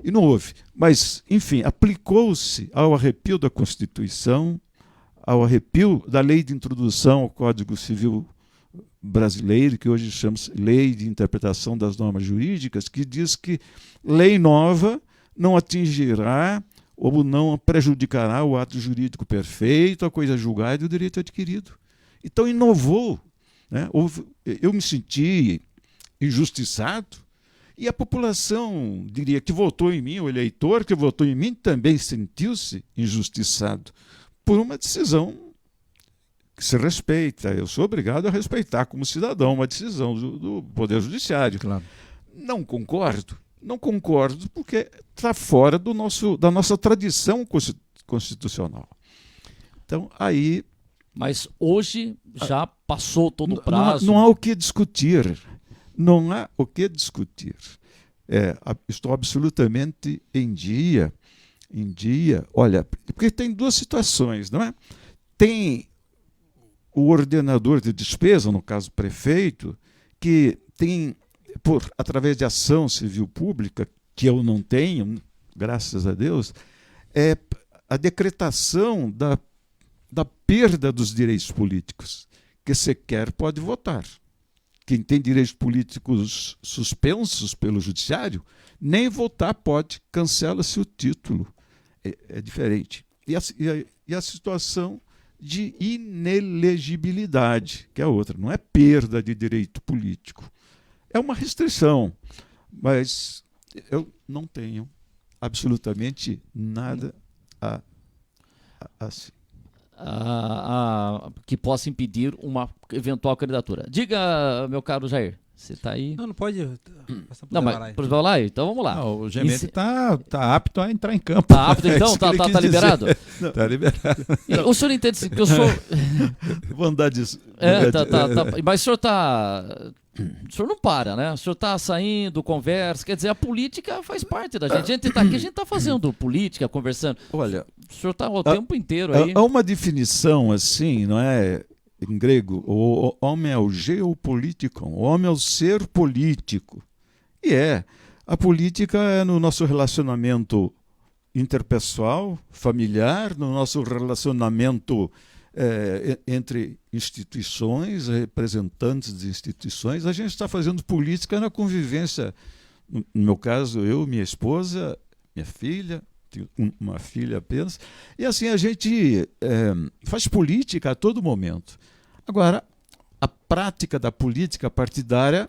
E não houve. Mas, enfim, aplicou-se ao arrepio da Constituição, ao arrepio da Lei de Introdução ao Código Civil Brasileiro, que hoje chama-se Lei de Interpretação das Normas Jurídicas, que diz que lei nova não atingirá ou não prejudicará o ato jurídico perfeito, a coisa julgada e o direito adquirido. Então, inovou, né? Eu me senti injustiçado, e a população, diria, que votou em mim, o eleitor que votou em mim, também sentiu-se injustiçado por uma decisão que se respeita. Eu sou obrigado a respeitar como cidadão uma decisão do Poder Judiciário. Claro. Não concordo porque está fora da nossa tradição constitucional. Então, aí... Mas hoje já passou todo o prazo. Não há o que discutir. Não há o que discutir. Estou absolutamente em dia. Olha, porque tem duas situações, não é? Tem o ordenador de despesa, no caso o prefeito, que tem, através de ação civil pública, que eu não tenho, graças a Deus, a decretação da perda dos direitos políticos, que sequer pode votar. Quem tem direitos políticos suspensos pelo judiciário, nem votar pode, cancela-se o título. É diferente. E a situação de inelegibilidade, que é outra, não é perda de direito político. É uma restrição, mas eu não tenho absolutamente nada assim. Que possa impedir uma eventual candidatura. Diga, meu caro Jair, você está aí? Não pode. Não, mas vai lá, então vamos lá. Não, o Gemete está apto a entrar em campo. Está apto, então? Tá liberado? Está liberado. O senhor entende que eu sou... Vou andar disso. Mas o senhor está... O senhor não para, né? O senhor está saindo, conversa, quer dizer, a política faz parte da gente. A gente está aqui, a gente está fazendo política, conversando. Olha, o senhor está o tempo inteiro aí. Há uma definição assim, não é? Em grego, o homem é o geopolítico, o homem é o ser político. E a política é no nosso relacionamento interpessoal, familiar, no nosso relacionamento entre instituições, representantes de instituições. A gente está fazendo política na convivência. No meu caso, eu, minha esposa, minha filha, tenho uma filha apenas, e assim a gente faz política a todo momento. Agora, a prática da política partidária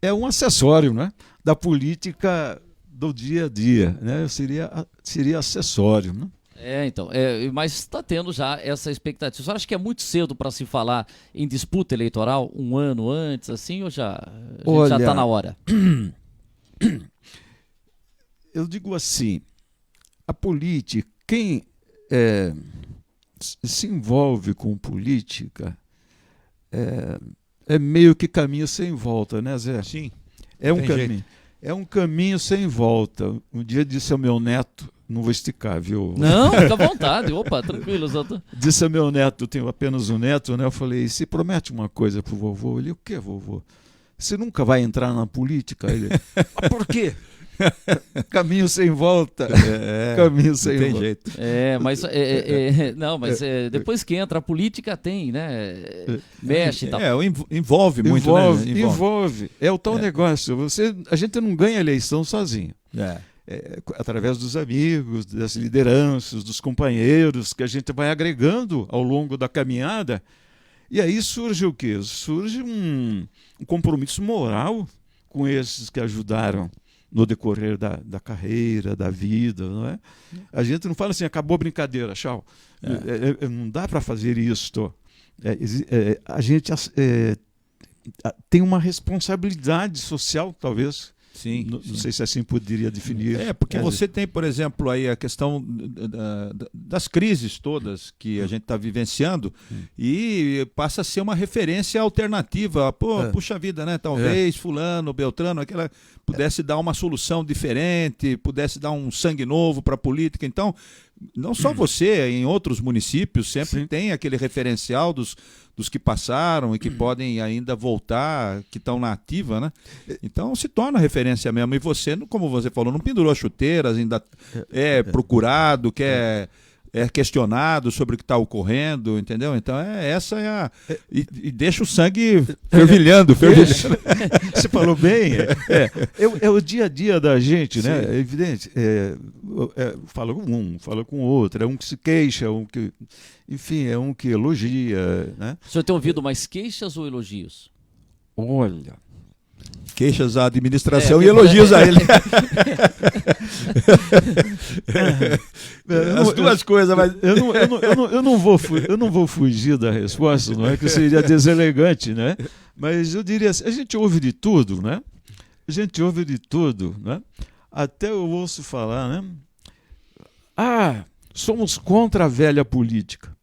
é um acessório, né, da política do dia a dia, né? Seria acessório, né? Então, mas está tendo já essa expectativa. Você acha que é muito cedo para se falar em disputa eleitoral um ano antes, assim, ou já está na hora? Eu digo assim, a política, quem se envolve com política é meio que caminho sem volta, né, Zé? Sim. É um caminho sem volta. Um dia disse ao meu neto, Não vou esticar, viu? Não, fica à vontade. Opa, tranquilo, Zé. Disse a meu neto, eu tenho apenas um neto, né? Eu falei, se promete uma coisa pro vovô. Ele, o que, vovô? Você nunca vai entrar na política? Ele, por quê? Caminho sem volta. Caminho sem volta. Tem jeito. Mas não, mas depois que entra a política tem, né? Mexe e tal. Envolve muito, né? Envolve. É o tal negócio. A gente não ganha eleição sozinho. Através dos amigos, das lideranças, dos companheiros que a gente vai agregando ao longo da caminhada. E aí surge o quê? Surge um compromisso moral com esses que ajudaram no decorrer da carreira, da vida, não é? A gente não fala assim, acabou a brincadeira, tchau. Não dá para fazer isto. A gente tem uma responsabilidade social, talvez. Sim, não sei se assim poderia definir. Porque você tem, por exemplo, aí a questão das crises todas que a gente está vivenciando e passa a ser uma referência alternativa. Puxa vida, né? Talvez fulano, beltrano, aquela pudesse dar uma solução diferente, pudesse dar um sangue novo para a política. Então, não só você, em outros municípios sempre tem aquele referencial dos que passaram e que podem ainda voltar, que estão na ativa, né? Então se torna referência mesmo. E você, como você falou, não pendurou chuteiras, ainda é procurado, é questionado sobre o que está ocorrendo, entendeu? Então essa é a... E deixa o sangue fervilhando. Você falou bem. É o dia a dia da gente, né? É evidente. Fala com um, fala com outro. É um que se queixa, enfim, é um que elogia, né? O senhor tem ouvido mais queixas ou elogios? Olha... Queixas à administração e elogios a ele. As duas coisas, mas eu não vou fugir da resposta, não é que seria deselegante, né? Mas eu diria assim, a gente ouve de tudo, né? A gente ouve de tudo, né? Até eu ouço falar, né? Somos contra a velha política.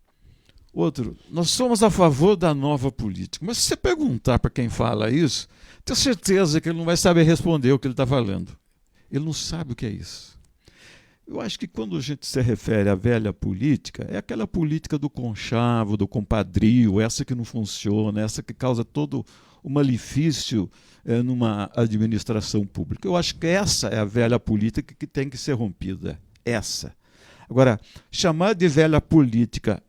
Outro, nós somos a favor da nova política. Mas se você perguntar para quem fala isso, tenho certeza que ele não vai saber responder o que ele está falando. Ele não sabe o que é isso. Eu acho que quando a gente se refere à velha política, é aquela política do conchavo, do compadrio, essa que não funciona, essa que causa todo o malefício numa administração pública. Eu acho que essa é a velha política que tem que ser rompida. Essa. Agora, chamar de velha política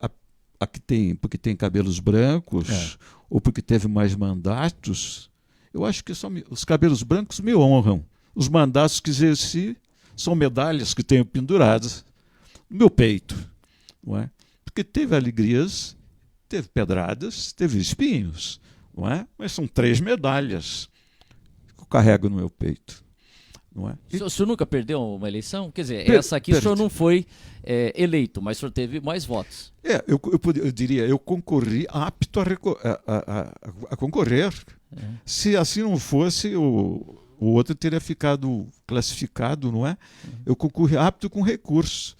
porque tem cabelos brancos ou porque teve mais mandatos, eu acho que os cabelos brancos me honram. Os mandatos que exerci são medalhas que tenho penduradas no meu peito. Não é? Porque teve alegrias, teve pedradas, teve espinhos. Não é? Mas são 3 medalhas que eu carrego no meu peito. Não é? O senhor nunca perdeu uma eleição? Quer dizer, essa aqui o senhor não foi eleito, mas o senhor teve mais votos. Eu diria, eu concorri apto a concorrer. Se assim não fosse, o outro teria ficado classificado, não é? Eu concorri apto com recurso.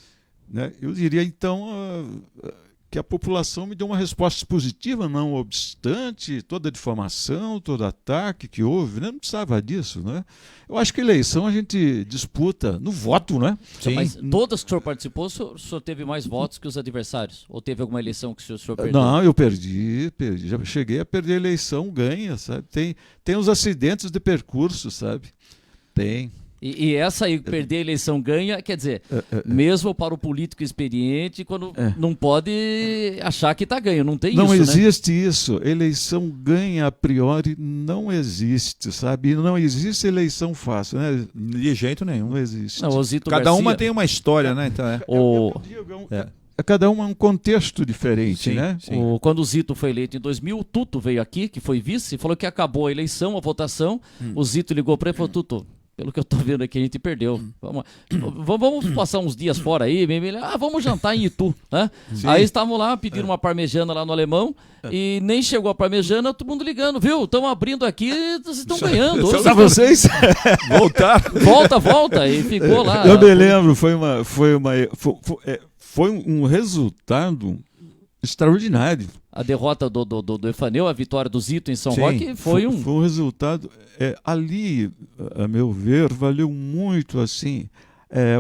Né? Eu diria, então, que a população me deu uma resposta positiva, não obstante toda a difamação, todo ataque que houve, né? Não precisava disso, né? Eu acho que a eleição a gente disputa no voto, né? Sim. Mas todas que o senhor participou, o senhor teve mais votos que os adversários? Ou teve alguma eleição que o senhor perdeu? Não, eu perdi. Já cheguei a perder a eleição, ganha, sabe? Tem os acidentes de percurso, sabe? Tem. E essa aí, perder a eleição ganha, quer dizer, mesmo para o político experiente, quando não pode achar que está ganho, não tem não isso, existe, né? Isso, eleição ganha a priori não existe, sabe? E não existe eleição fácil, né? De jeito nenhum. Não existe. Não, cada Garcia, uma tem uma história, né? Então, cada um é um contexto diferente, sim, né? Sim. Quando o Zito foi eleito em 2000, o Tuto veio aqui, que foi vice, falou que acabou a eleição, a votação, o Zito ligou para ele e falou, Tuto, pelo que eu tô vendo aqui, a gente perdeu. Vamos passar uns dias fora aí, vamos jantar em Itu, né? Sim. Aí estavam lá, pediram uma parmejana lá no Alemão, e nem chegou a parmejana, todo mundo ligando, viu? Estão abrindo aqui, vocês estão ganhando. Só vocês? Volta, e ficou lá. Eu me lembro, foi um resultado extraordinário. A derrota do Efaneu, a vitória do Zito em São Roque, foi um resultado. Ali, a meu ver, valeu muito assim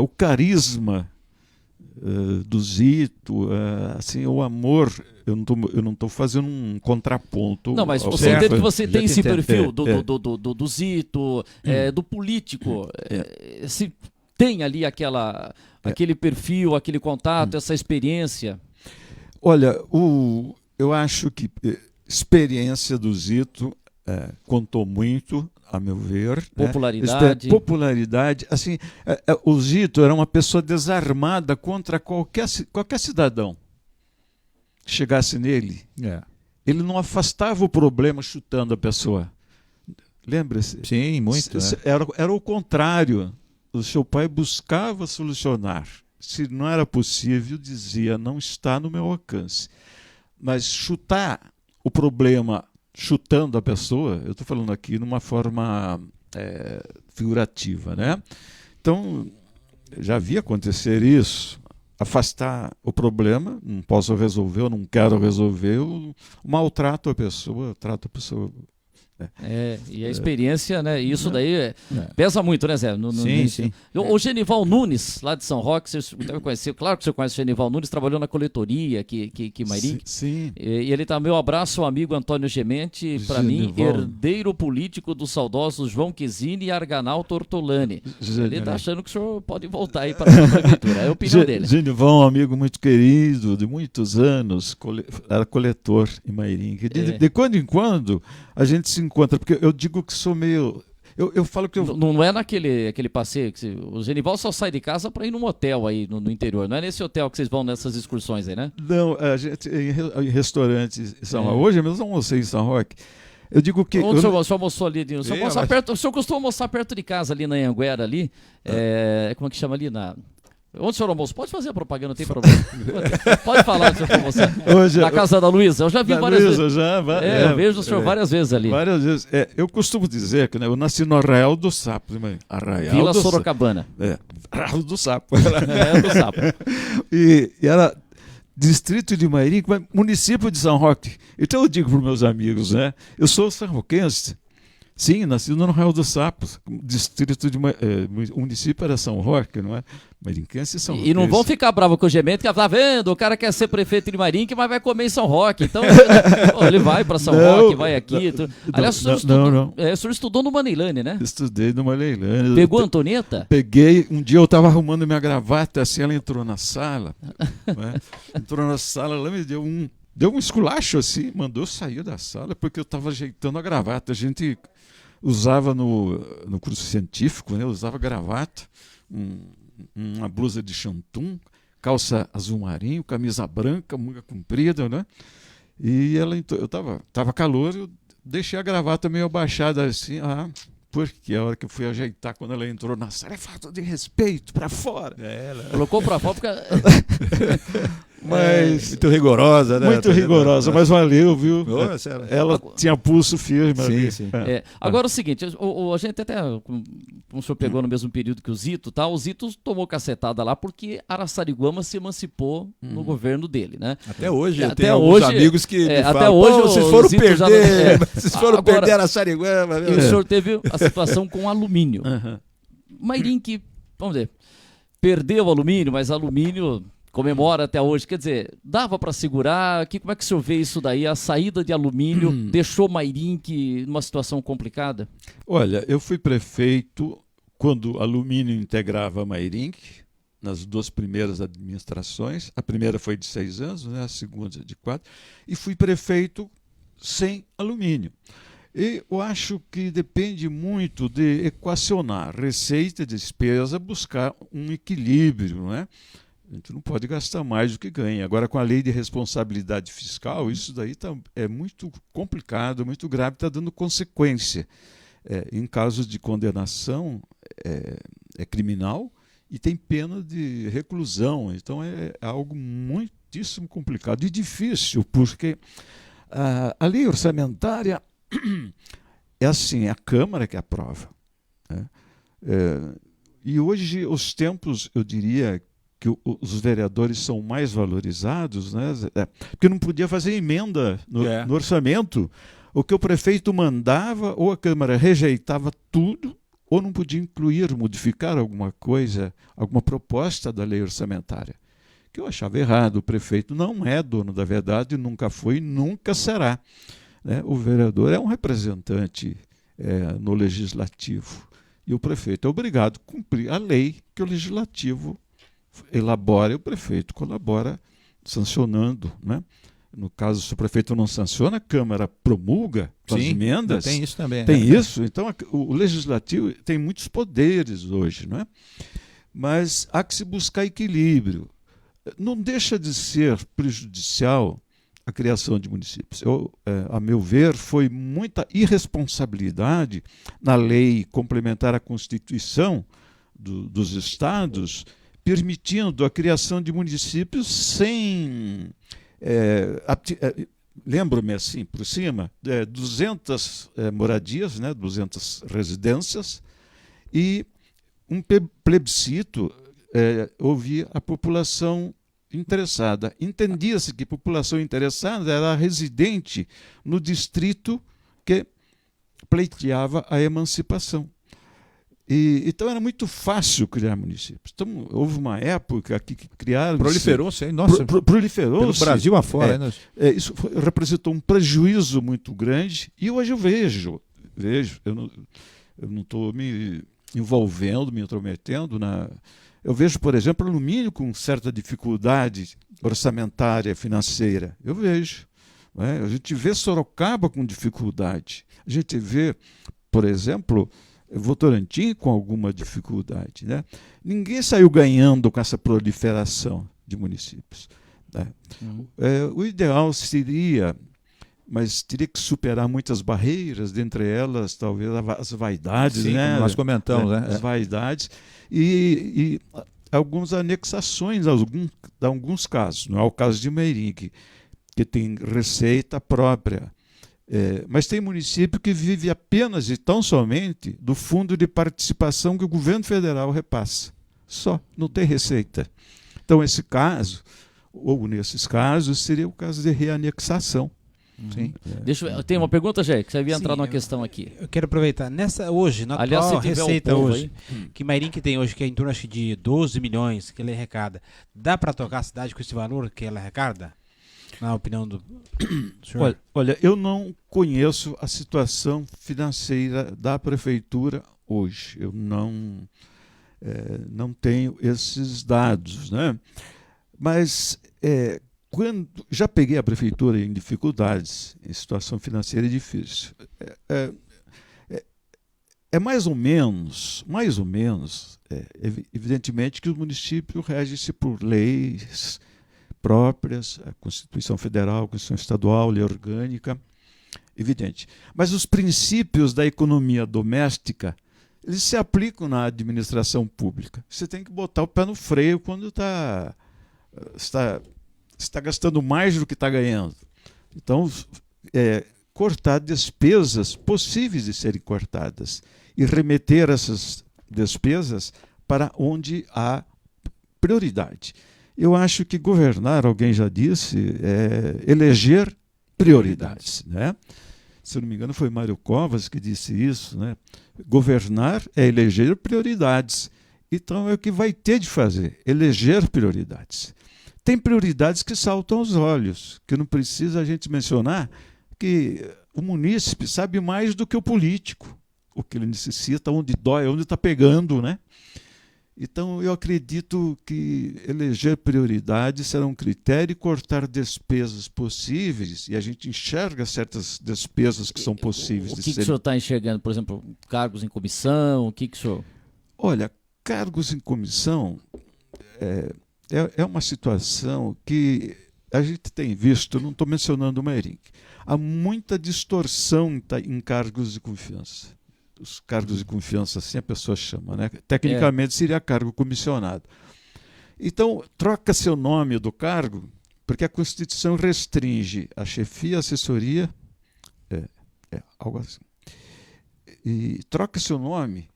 o carisma do Zito, assim, o amor. Eu não estou fazendo um contraponto. Não, mas você entende que você tem esse perfil do Zito, do político. Se tem ali aquele perfil, aquele contato, essa experiência. Olha, eu acho que experiência do Zito contou muito, a meu ver. Popularidade. Popularidade. Assim, o Zito era uma pessoa desarmada contra qualquer cidadão que chegasse nele. Ele não afastava o problema chutando a pessoa. Lembra-se? Sim, muito. Era o contrário. O seu pai buscava solucionar. Se não era possível, dizia, não está no meu alcance. Mas chutar o problema chutando a pessoa, eu estou falando aqui numa forma figurativa, né? Então, já vi acontecer isso. Afastar o problema, não posso resolver, eu não quero resolver, eu maltrato a pessoa, trato a pessoa. E a experiência, né? Isso daí pesa muito, né, Zé? Sim. O Genival Nunes, lá de São Roque, você deve conhecer, claro que você conhece o Genival Nunes, trabalhou na coletoria aqui em Mairinque. Sim. E ele tá, meu abraço ao amigo Antônio Gemente, para mim, herdeiro político dos saudosos João Quezini e Arganal Tortolani. Ele tá achando que o senhor pode voltar aí para a prefeitura, é a opinião dele. Genival, um amigo muito querido, de muitos anos, era coletor em Mairinque. De quando em quando a gente se encontra, porque eu digo que sou meio... Eu falo que Não é aquele passeio que o Genival só sai de casa para ir num hotel aí no interior, não é nesse hotel que vocês vão nessas excursões aí, né? Não, a gente em restaurantes em São Roque. Hoje mesmo eu almocei em São Roque. Eu digo que... Onde o senhor almoçou ali? O senhor costuma almoçar perto de casa ali na Anhanguera ali? Como é que chama ali? Onde o senhor almoçou? Pode fazer a propaganda, não tem problema. Pode falar do senhor almoço. Na casa da Luísa. Eu já vi várias vezes. Eu vejo o senhor várias vezes ali. Várias vezes. Eu costumo dizer que eu nasci no Arraial do Sapo. Vila Sorocabana. Arraial do Sapo. Arraial do Sapo. E era distrito de Mairinque, mas município de São Roque. Então eu digo para os meus amigos, né? Eu sou sanroquense. Sim, nascido no Arraial dos Sapos, distrito de o município era São Roque, não é? Mairinquense e São Roque. E não vão ficar bravos com o Gemente, que tá vendo? O cara quer ser prefeito de Mairinque, mas vai comer em São Roque. Então, ele vai para São Roque, vai aqui. Aliás, o senhor estudou no Maneilane, né? Estudei no Maneilane. Pegou a Antonieta? Peguei. Um dia eu estava arrumando minha gravata, assim, ela entrou na sala. Né? Entrou na sala, ela me deu um esculacho, assim, mandou sair da sala, porque eu estava ajeitando a gravata. A gente usava no curso científico, né? Usava gravata, uma blusa de chantum, calça azul marinho, camisa branca, manga comprida, né? E ela, eu tava calor, eu deixei a gravata meio abaixada assim, porque a hora que eu fui ajeitar, quando ela entrou na sala, é falta de respeito, para fora. Colocou para fora porque... Mas muito rigorosa, né? Muito rigorosa, mas valeu, viu? Nossa, ela tinha pulso firme. Sim. Agora é o seguinte, a gente até, como o senhor pegou no mesmo período que o Zito, o Zito tomou cacetada lá porque Araçariguama se emancipou no governo dele, né? Até hoje, eu tenho alguns amigos que me até falam, hoje vocês foram perder, vocês foram perder Araçariguama. E o senhor teve a situação com alumínio. Mairinque, vamos dizer, perdeu o alumínio, mas alumínio comemora até hoje. Quer dizer, dava para segurar? Como é que o senhor vê isso daí? A saída de alumínio deixou Mairinque numa situação complicada? Olha, eu fui prefeito quando alumínio integrava Mairinque, nas duas primeiras administrações. A primeira foi de 6 anos, né? A segunda de 4. E fui prefeito sem alumínio. E eu acho que depende muito de equacionar receita e despesa, buscar um equilíbrio, não é? A gente não pode gastar mais do que ganha. Agora, com a lei de responsabilidade fiscal, isso daí é muito complicado, muito grave, está dando consequência. Em casos de condenação, é criminal e tem pena de reclusão. Então, é algo muitíssimo complicado e difícil, porque a lei orçamentária é assim, é a Câmara que aprova. Né? E hoje, os tempos, eu diria que os vereadores são mais valorizados, né? Porque não podia fazer emenda no orçamento. O que o prefeito mandava, ou a Câmara rejeitava tudo, ou não podia incluir, modificar alguma coisa, alguma proposta da lei orçamentária, que eu achava errado. O prefeito não é dono da verdade, nunca foi, nunca será, né? O vereador é um representante no legislativo, e o prefeito é obrigado a cumprir a lei que o legislativo elabora, e o prefeito colabora sancionando, né? No caso, se o prefeito não sanciona, a Câmara promulga as emendas. Tem isso também. Tem isso. Então, o legislativo tem muitos poderes hoje, não é? Mas há que se buscar equilíbrio. Não deixa de ser prejudicial a criação de municípios. A meu ver, foi muita irresponsabilidade na lei complementar à Constituição dos estados, permitindo a criação de municípios sem... lembro-me assim, por cima, 200 moradias, né, 200 residências, e um plebiscito ouvia a população interessada. Entendia-se que a população interessada era a residente no distrito que pleiteava a emancipação. Então era muito fácil criar municípios. Então, houve uma época que criaram... Proliferou-se, hein? Nossa, proliferou-se. Pelo Brasil afora. Né? Isso representou um prejuízo muito grande, e hoje eu vejo, eu não estou me envolvendo, me intrometendo eu vejo, por exemplo, alumínio com certa dificuldade orçamentária, financeira. Eu vejo. Né? A gente vê Sorocaba com dificuldade. A gente vê, por exemplo, Votorantim com alguma dificuldade, né? Ninguém saiu ganhando com essa proliferação de municípios, né? O ideal seria, mas teria que superar muitas barreiras, dentre elas talvez as vaidades. Sim, né? Nós comentamos, né? As vaidades e algumas anexações em alguns casos. Não é o caso de Meiringue, que tem receita própria. Mas tem município que vive apenas e tão somente do fundo de participação que o governo federal repassa. Só, não tem receita. Então, esse caso, ou nesses casos, seria o caso de reanexação. Sim. Tem uma pergunta, Jé, que você havia entrar numa questão aqui. Eu quero aproveitar. Hoje, na Aliás, atual se tiver receita hoje, aí, que Mairinque tem hoje, que é em torno acho, de 12 milhões que ele arrecada, dá para tocar a cidade com esse valor que ela arrecada? Na opinião do senhor? Olha, eu não conheço a situação financeira da prefeitura hoje. Eu não tenho esses dados, né? Mas quando já peguei a prefeitura em dificuldades, em situação financeira difícil, mais ou menos, evidentemente que o município rege-se por leis próprias, a Constituição Federal, a Constituição Estadual, lei orgânica, evidente. Mas os princípios da economia doméstica, eles se aplicam na administração pública. Você tem que botar o pé no freio quando está gastando mais do que está ganhando. Então, cortar despesas possíveis de serem cortadas e remeter essas despesas para onde há prioridade. Eu acho que governar, alguém já disse, é eleger prioridades, né? Se eu não me engano, foi Mário Covas que disse isso, né? Governar é eleger prioridades. Então é o que vai ter de fazer, eleger prioridades. Tem prioridades que saltam aos olhos, que não precisa a gente mencionar, que o munícipe sabe mais do que o político, o que ele necessita, onde dói, onde está pegando, né? Então, eu acredito que eleger prioridades será um critério e cortar despesas possíveis, e a gente enxerga certas despesas que são possíveis de serem... O que o senhor está enxergando? Por exemplo, cargos em comissão, o que o senhor... Olha, cargos em comissão é uma situação que a gente tem visto, não estou mencionando o Mairinque, há muita distorção em cargos de confiança. Os cargos de confiança, assim a pessoa chama, né? Tecnicamente seria cargo comissionado. Então, troca-se o nome do cargo, porque a Constituição restringe a chefia, a assessoria, algo assim. E troca-se o nome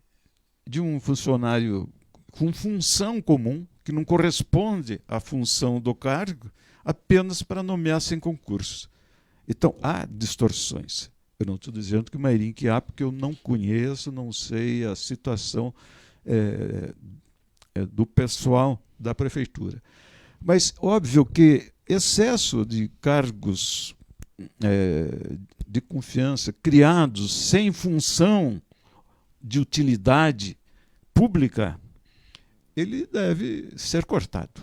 de um funcionário com função comum, que não corresponde à função do cargo, apenas para nomear sem concurso. Então, há distorções. Eu não estou dizendo que Mairinque há, porque eu não conheço, não sei a situação do pessoal da prefeitura. Mas óbvio que excesso de cargos de confiança criados sem função de utilidade pública, ele deve ser cortado.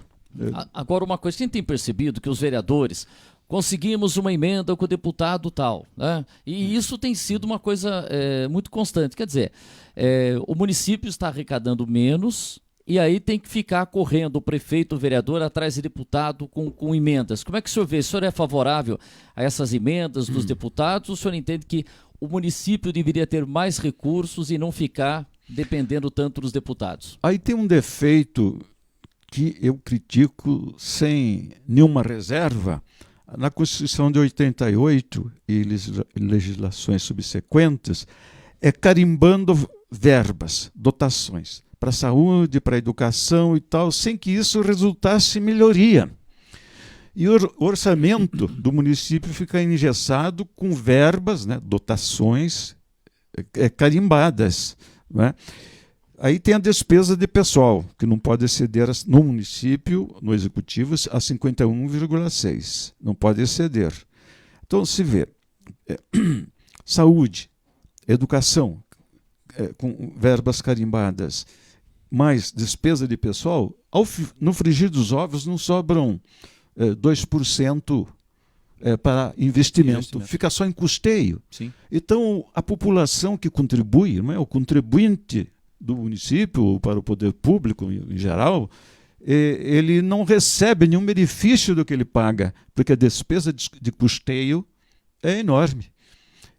Agora, uma coisa que a gente tem percebido, que os vereadores conseguimos uma emenda com o deputado tal, né? E isso tem sido uma coisa muito constante. Quer dizer, o município está arrecadando menos e aí tem que ficar correndo o prefeito, o vereador, atrás de deputado com emendas. Como é que o senhor vê? O senhor é favorável a essas emendas dos deputados ou o senhor entende que o município deveria ter mais recursos e não ficar dependendo tanto dos deputados? Aí tem um defeito que eu critico sem nenhuma reserva. Na Constituição de 88 e legislações subsequentes, é carimbando verbas, dotações, para a saúde, para a educação e tal, sem que isso resultasse em melhoria. E o orçamento do município fica engessado com verbas, né, dotações carimbadas, né? Aí tem a despesa de pessoal, que não pode exceder no município, no executivo, a 51,6. Não pode exceder. Então, se vê, saúde, educação, com verbas carimbadas, mais despesa de pessoal, no frigir dos ovos não sobram 2% para investimento, fica só em custeio. Sim. Então, a população que contribui, não é? O contribuinte do município para o poder público em geral, ele não recebe nenhum benefício do que ele paga, porque a despesa de custeio é enorme.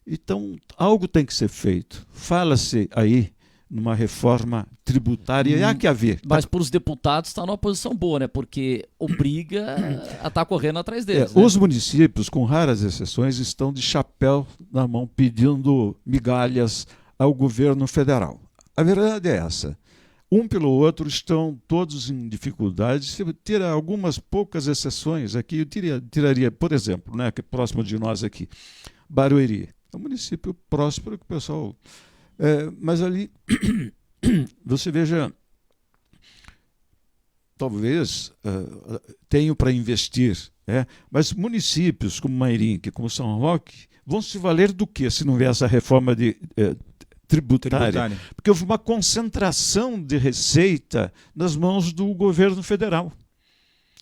Então, algo tem que ser feito. Fala-se aí numa reforma tributária, e há que haver. Mas para os deputados está numa posição boa, né? Porque obriga a estar correndo atrás deles. Os municípios, com raras exceções, estão de chapéu na mão pedindo migalhas ao governo federal. A verdade é essa. Um pelo outro estão todos em dificuldades. Se tira algumas poucas exceções aqui, eu tiraria, por exemplo, né, que é próximo de nós aqui, Barueri. É um município próspero que o pessoal... mas ali, você veja, talvez tenham para investir, mas municípios como Mairinque, como São Roque, vão se valer do quê se não vier essa reforma tributária? Porque houve uma concentração de receita nas mãos do governo federal,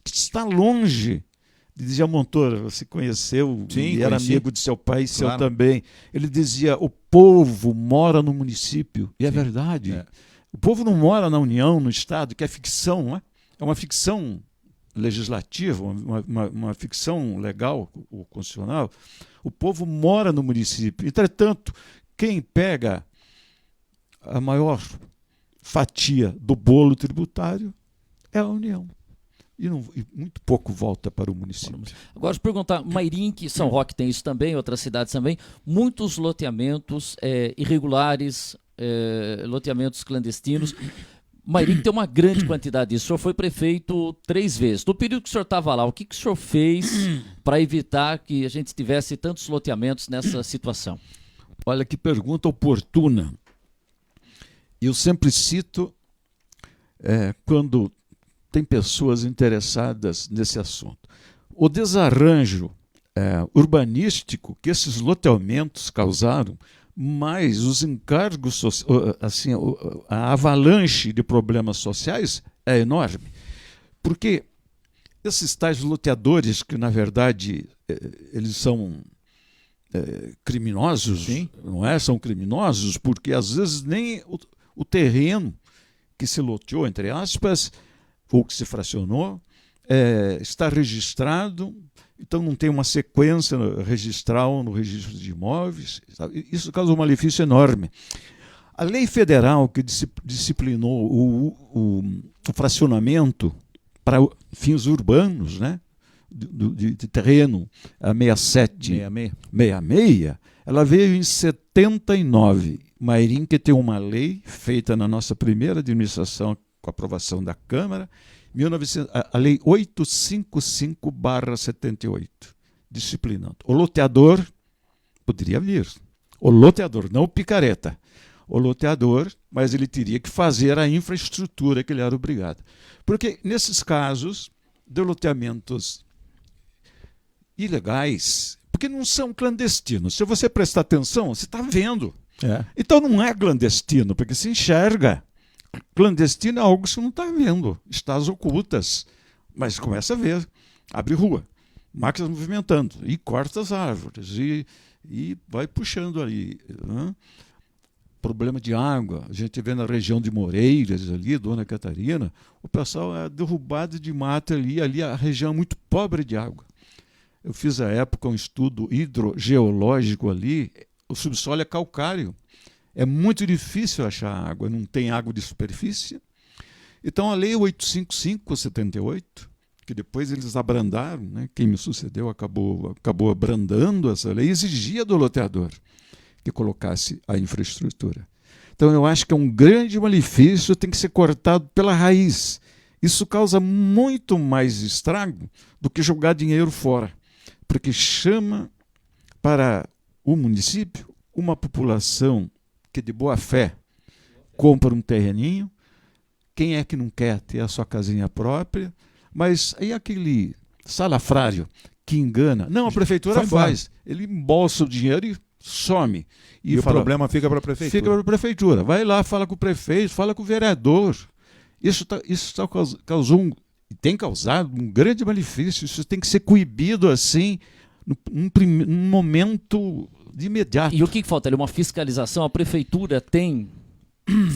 que está longe. Dizia Montoro, você conheceu, sim, e era amigo de seu pai e seu também. Ele dizia, o povo mora no município. E é verdade. O povo não mora na União, no Estado, que é ficção, não é? É uma ficção legislativa, uma ficção legal ou constitucional. O povo mora no município. Entretanto, quem pega a maior fatia do bolo tributário é a União. E muito pouco volta para o município. Agora, deixa eu perguntar, Mairinque, São Roque tem isso também, outras cidades também, muitos loteamentos irregulares, loteamentos clandestinos. Mairinque tem uma grande quantidade disso. O senhor foi prefeito 3 vezes. No período que o senhor estava lá, o que o senhor fez para evitar que a gente tivesse tantos loteamentos nessa situação? Olha que pergunta oportuna. Eu sempre cito quando tem pessoas interessadas nesse assunto. O desarranjo urbanístico que esses loteamentos causaram, mais os encargos, assim, a avalanche de problemas sociais é enorme. Porque esses tais loteadores, que na verdade eles são criminosos, sim, não é? São criminosos porque às vezes nem o terreno que se loteou, entre aspas, ou que se fracionou, está registrado, então não tem uma sequência registral no registro de imóveis, sabe? Isso causa um malefício enorme. A lei federal que disciplinou o fracionamento para fins urbanos, né, de terreno, a 6766, ela veio em 79. Mairinque tem uma lei feita na nossa primeira administração com a aprovação da Câmara, a Lei 855/78, disciplinando. O loteador poderia vir, O loteador, não o picareta. O loteador, mas ele teria que fazer a infraestrutura que ele era obrigado. Porque nesses casos de loteamentos ilegais, porque não são clandestinos. Se você prestar atenção, você está vendo. Então não é clandestino, porque se enxerga. Clandestino é algo que você não está vendo, está às ocultas. Mas começa a ver, abre rua, máquinas movimentando, e corta as árvores, e vai puxando ali. Né? Problema de água, a gente vê na região de Moreiras, ali, Dona Catarina, o pessoal é derrubado de mata ali a região é muito pobre de água. Eu fiz à época um estudo hidrogeológico ali, o subsolo é calcário, é muito difícil achar água, não tem água de superfície. Então a lei 855/78, que depois eles abrandaram, né? Quem me sucedeu acabou abrandando essa lei, exigia do loteador que colocasse a infraestrutura. Então eu acho que é um grande malefício, tem que ser cortado pela raiz. Isso causa muito mais estrago do que jogar dinheiro fora, porque chama para o município uma população que de boa fé compra um terreninho. Quem é que não quer ter a sua casinha própria? Mas aí aquele salafrário que engana, não, a prefeitura faz, ele embolsa o dinheiro e some. E o problema fica para a prefeitura. Fica para a prefeitura. Vai lá, fala com o prefeito, fala com o vereador. Isso tem causado um grande malefício. Isso tem que ser coibido assim, num momento de imediato. E o que falta? Uma fiscalização? A prefeitura tem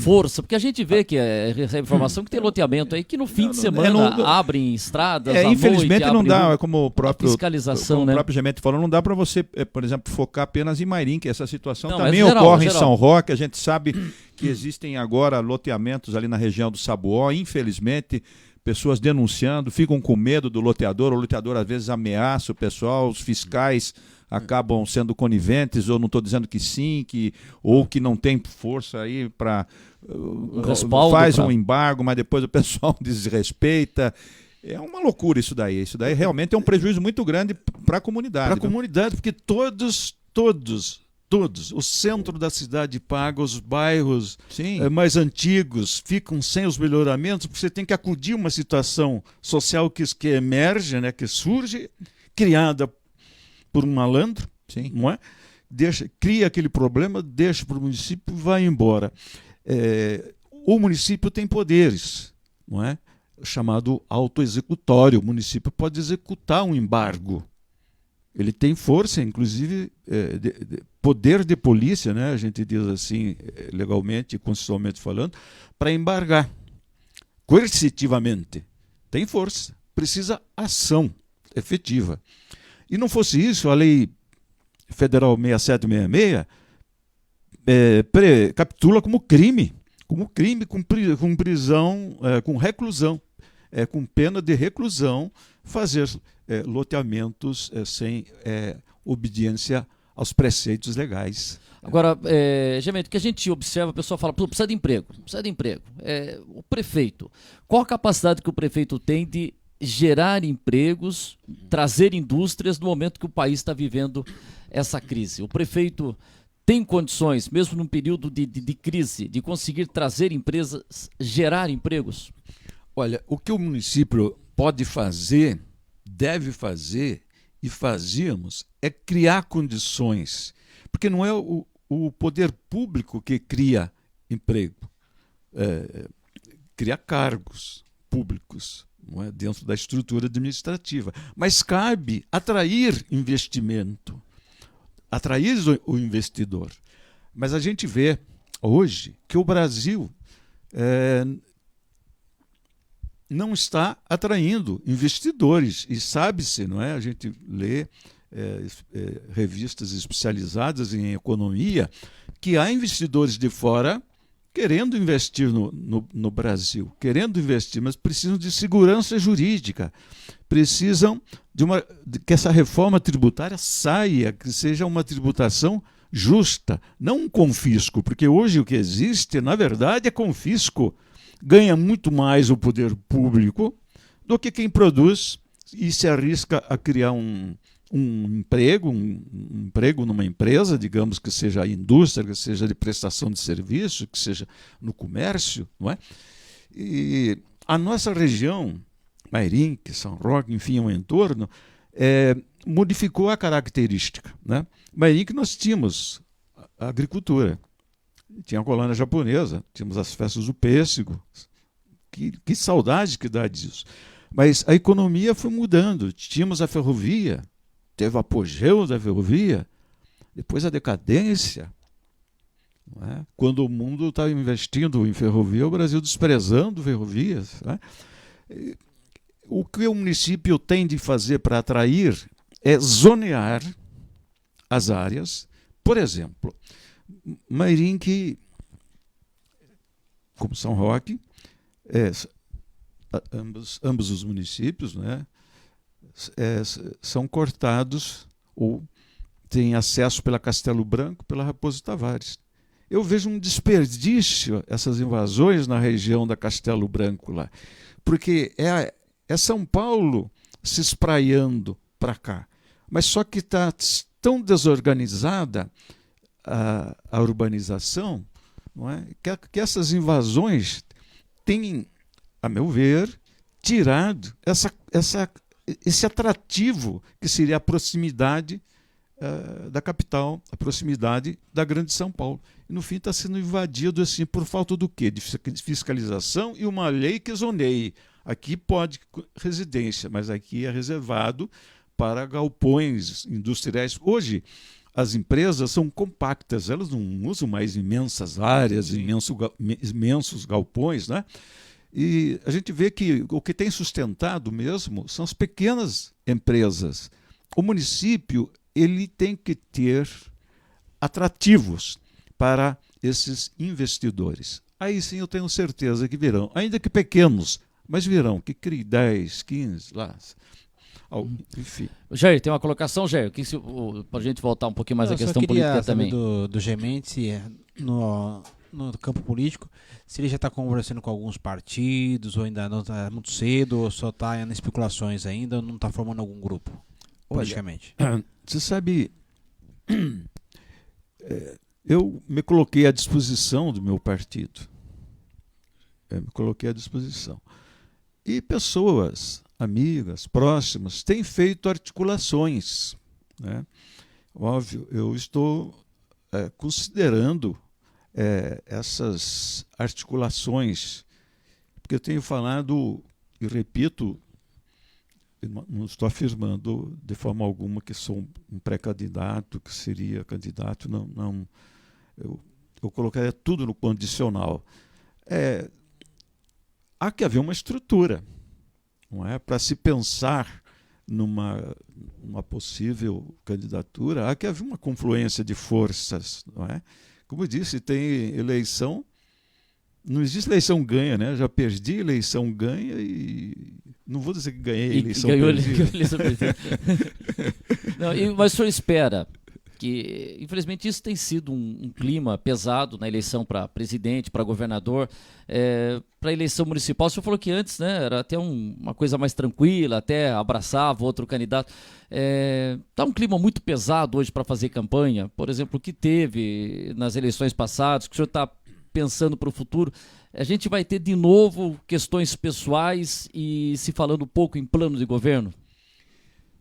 força? Porque a gente vê que recebe informação que tem loteamento aí que no fim de semana abrem estradas. Infelizmente noite, não dá, é como o próprio fiscalização, como né? O próprio Gemetti falou, não dá para você, por exemplo, focar apenas em Mairim, que essa situação não, também geral, ocorre em São Roque. A gente sabe que existem agora loteamentos ali na região do Sabuó, infelizmente. Pessoas denunciando, ficam com medo do loteador, o loteador às vezes ameaça o pessoal, os fiscais acabam sendo coniventes, ou não estou dizendo que sim, ou que não tem força aí para faz um embargo, mas depois o pessoal desrespeita. É uma loucura isso daí. Isso daí realmente é um prejuízo muito grande para a comunidade. Para a comunidade, porque todos, o centro da cidade paga, os bairros mais antigos ficam sem os melhoramentos, porque você tem que acudir uma situação social que emerge, né, que surge, criada por um malandro, não é? Cria aquele problema, deixa para o município e vai embora. O município tem poderes, não é? Chamado autoexecutório. O município pode executar um embargo. Ele tem força, inclusive, poder de polícia, né? A gente diz assim, legalmente e constitucionalmente falando, para embargar coercitivamente. Tem força, precisa ação efetiva. E não fosse isso, a Lei Federal 6766 capitula como crime, com prisão, com reclusão, com pena de reclusão, fazer loteamentos sem obediência aos preceitos legais. Agora, Gemetti, o que a gente observa, a pessoa fala, precisa de emprego. O prefeito, qual a capacidade que o prefeito tem de gerar empregos, trazer indústrias no momento que o país está vivendo essa crise? O prefeito tem condições, mesmo num período de crise, de conseguir trazer empresas, gerar empregos? Olha, o que o município pode fazer, deve fazer e fazíamos é criar condições, porque não é o poder público que cria emprego, cria cargos públicos, não é, dentro da estrutura administrativa, mas cabe atrair investimento, atrair o investidor. Mas a gente vê hoje que o Brasil não está atraindo investidores, e sabe-se, não é? A gente lê revistas especializadas em economia, que há investidores de fora querendo investir no Brasil, querendo investir, mas precisam de segurança jurídica, precisam que essa reforma tributária saia, que seja uma tributação justa, não um confisco, porque hoje o que existe, na verdade, é confisco. Ganha muito mais o poder público do que quem produz e se arrisca a criar um um emprego numa empresa, digamos que seja a indústria, que seja de prestação de serviço, que seja no comércio, não é? E a nossa região, Mairinque, São Roque, enfim, o entorno, modificou a característica, né? Mairinque nós tínhamos a agricultura, tinha a colônia japonesa, tínhamos as festas do pêssego, que saudade que dá disso. Mas a economia foi mudando, tínhamos a ferrovia, teve o apogeu da ferrovia, depois a decadência. Não é? Quando o mundo estava investindo em ferrovia, o Brasil desprezando ferrovias. Não é? O que o município tem de fazer para atrair é zonear as áreas. Por exemplo, Mairinque, como São Roque, ambos os municípios, né, são cortados ou têm acesso pela Castelo Branco, pela Raposo Tavares. Eu vejo um desperdício essas invasões na região da Castelo Branco lá, porque é São Paulo se espraiando para cá, mas só que está tão desorganizada a urbanização, não é? Que essas invasões têm, a meu ver, tirado esse atrativo que seria a proximidade da capital, a proximidade da grande São Paulo. E, no fim, está sendo invadido assim, por falta do quê? De fiscalização e uma lei que zoneie. Aqui pode residência, mas aqui é reservado para galpões industriais. Hoje, as empresas são compactas, elas não usam mais imensas áreas, imensos galpões, né? E a gente vê que o que tem sustentado mesmo são as pequenas empresas. O município ele tem que ter atrativos para esses investidores. Aí sim eu tenho certeza que virão, ainda que pequenos, mas virão, que criem 10, 15, lá, enfim. Jair, tem uma colocação, Jair, para a gente voltar um pouquinho mais à questão política também. Do Gemente, no campo político, se ele já está conversando com alguns partidos, ou ainda não está muito cedo, ou só está em especulações ainda, ou não está formando algum grupo, politicamente. Olha, você sabe, eu me coloquei à disposição do meu partido. Me coloquei à disposição. E pessoas, amigas, próximas, têm feito articulações, né? Óbvio, eu estou considerando essas articulações, porque eu tenho falado, e repito, não estou afirmando de forma alguma que sou um pré-candidato, que seria candidato, não, eu colocaria tudo no condicional. Há que haver uma estrutura, não é? Para se pensar numa possível candidatura, há que haver uma confluência de forças, não é? Como eu disse, tem eleição, não existe eleição ganha, né? Já perdi eleição ganha e não vou dizer que ganhei eleição perdida. Mas o senhor espera que, infelizmente, isso tem sido um clima pesado na eleição para presidente, para governador, para a eleição municipal. O senhor falou que antes, né, era até uma coisa mais tranquila, até abraçava outro candidato. Está um clima muito pesado hoje para fazer campanha. Por exemplo, o que teve nas eleições passadas, que o senhor está pensando para o futuro. A gente vai ter de novo questões pessoais e se falando um pouco em plano de governo?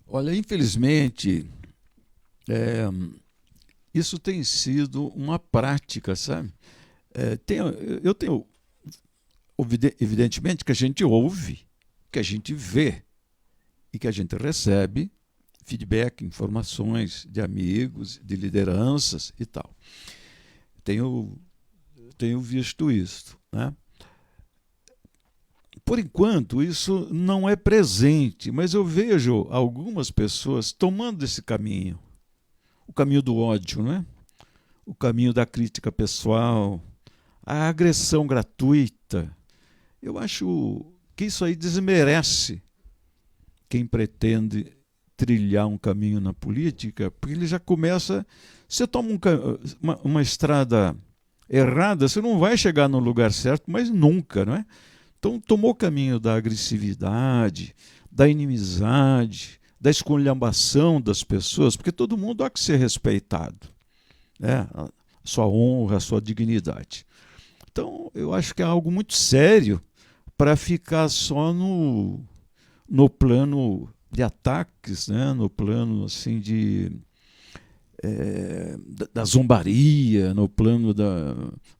Olha, infelizmente, isso tem sido uma prática, sabe? Eu tenho, evidentemente, que a gente ouve, que a gente vê e que a gente recebe feedback, informações de amigos, de lideranças e tal. Tenho visto isso, né? Por enquanto, isso não é presente, mas eu vejo algumas pessoas tomando esse caminho. O caminho do ódio, né? O caminho da crítica pessoal, a agressão gratuita. Eu acho que isso aí desmerece quem pretende trilhar um caminho na política, porque ele já começa... Você toma uma estrada errada, você não vai chegar no lugar certo, mas nunca, não é? Então tomou o caminho da agressividade, da inimizade, da esculhambação das pessoas, porque todo mundo há que ser respeitado, né? A sua honra, a sua dignidade. Então, eu acho que é algo muito sério para ficar só no plano de ataques, né? No plano assim da zombaria, no plano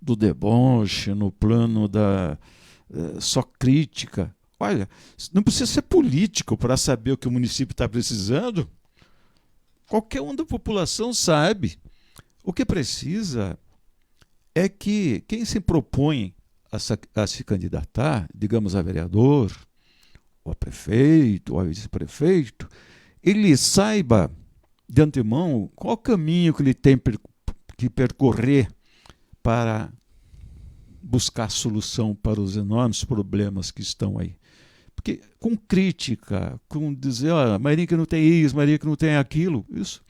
do deboche, no plano da só crítica. Olha, não precisa ser político para saber o que o município está precisando. Qualquer um da população sabe. O que precisa é que quem se propõe a se candidatar, digamos a vereador, ou a prefeito, ou a vice-prefeito, ele saiba de antemão qual o caminho que ele tem que percorrer para buscar solução para os enormes problemas que estão aí. Porque com crítica, com dizer, Marinho que não tem isso, Marinho que não tem aquilo, isso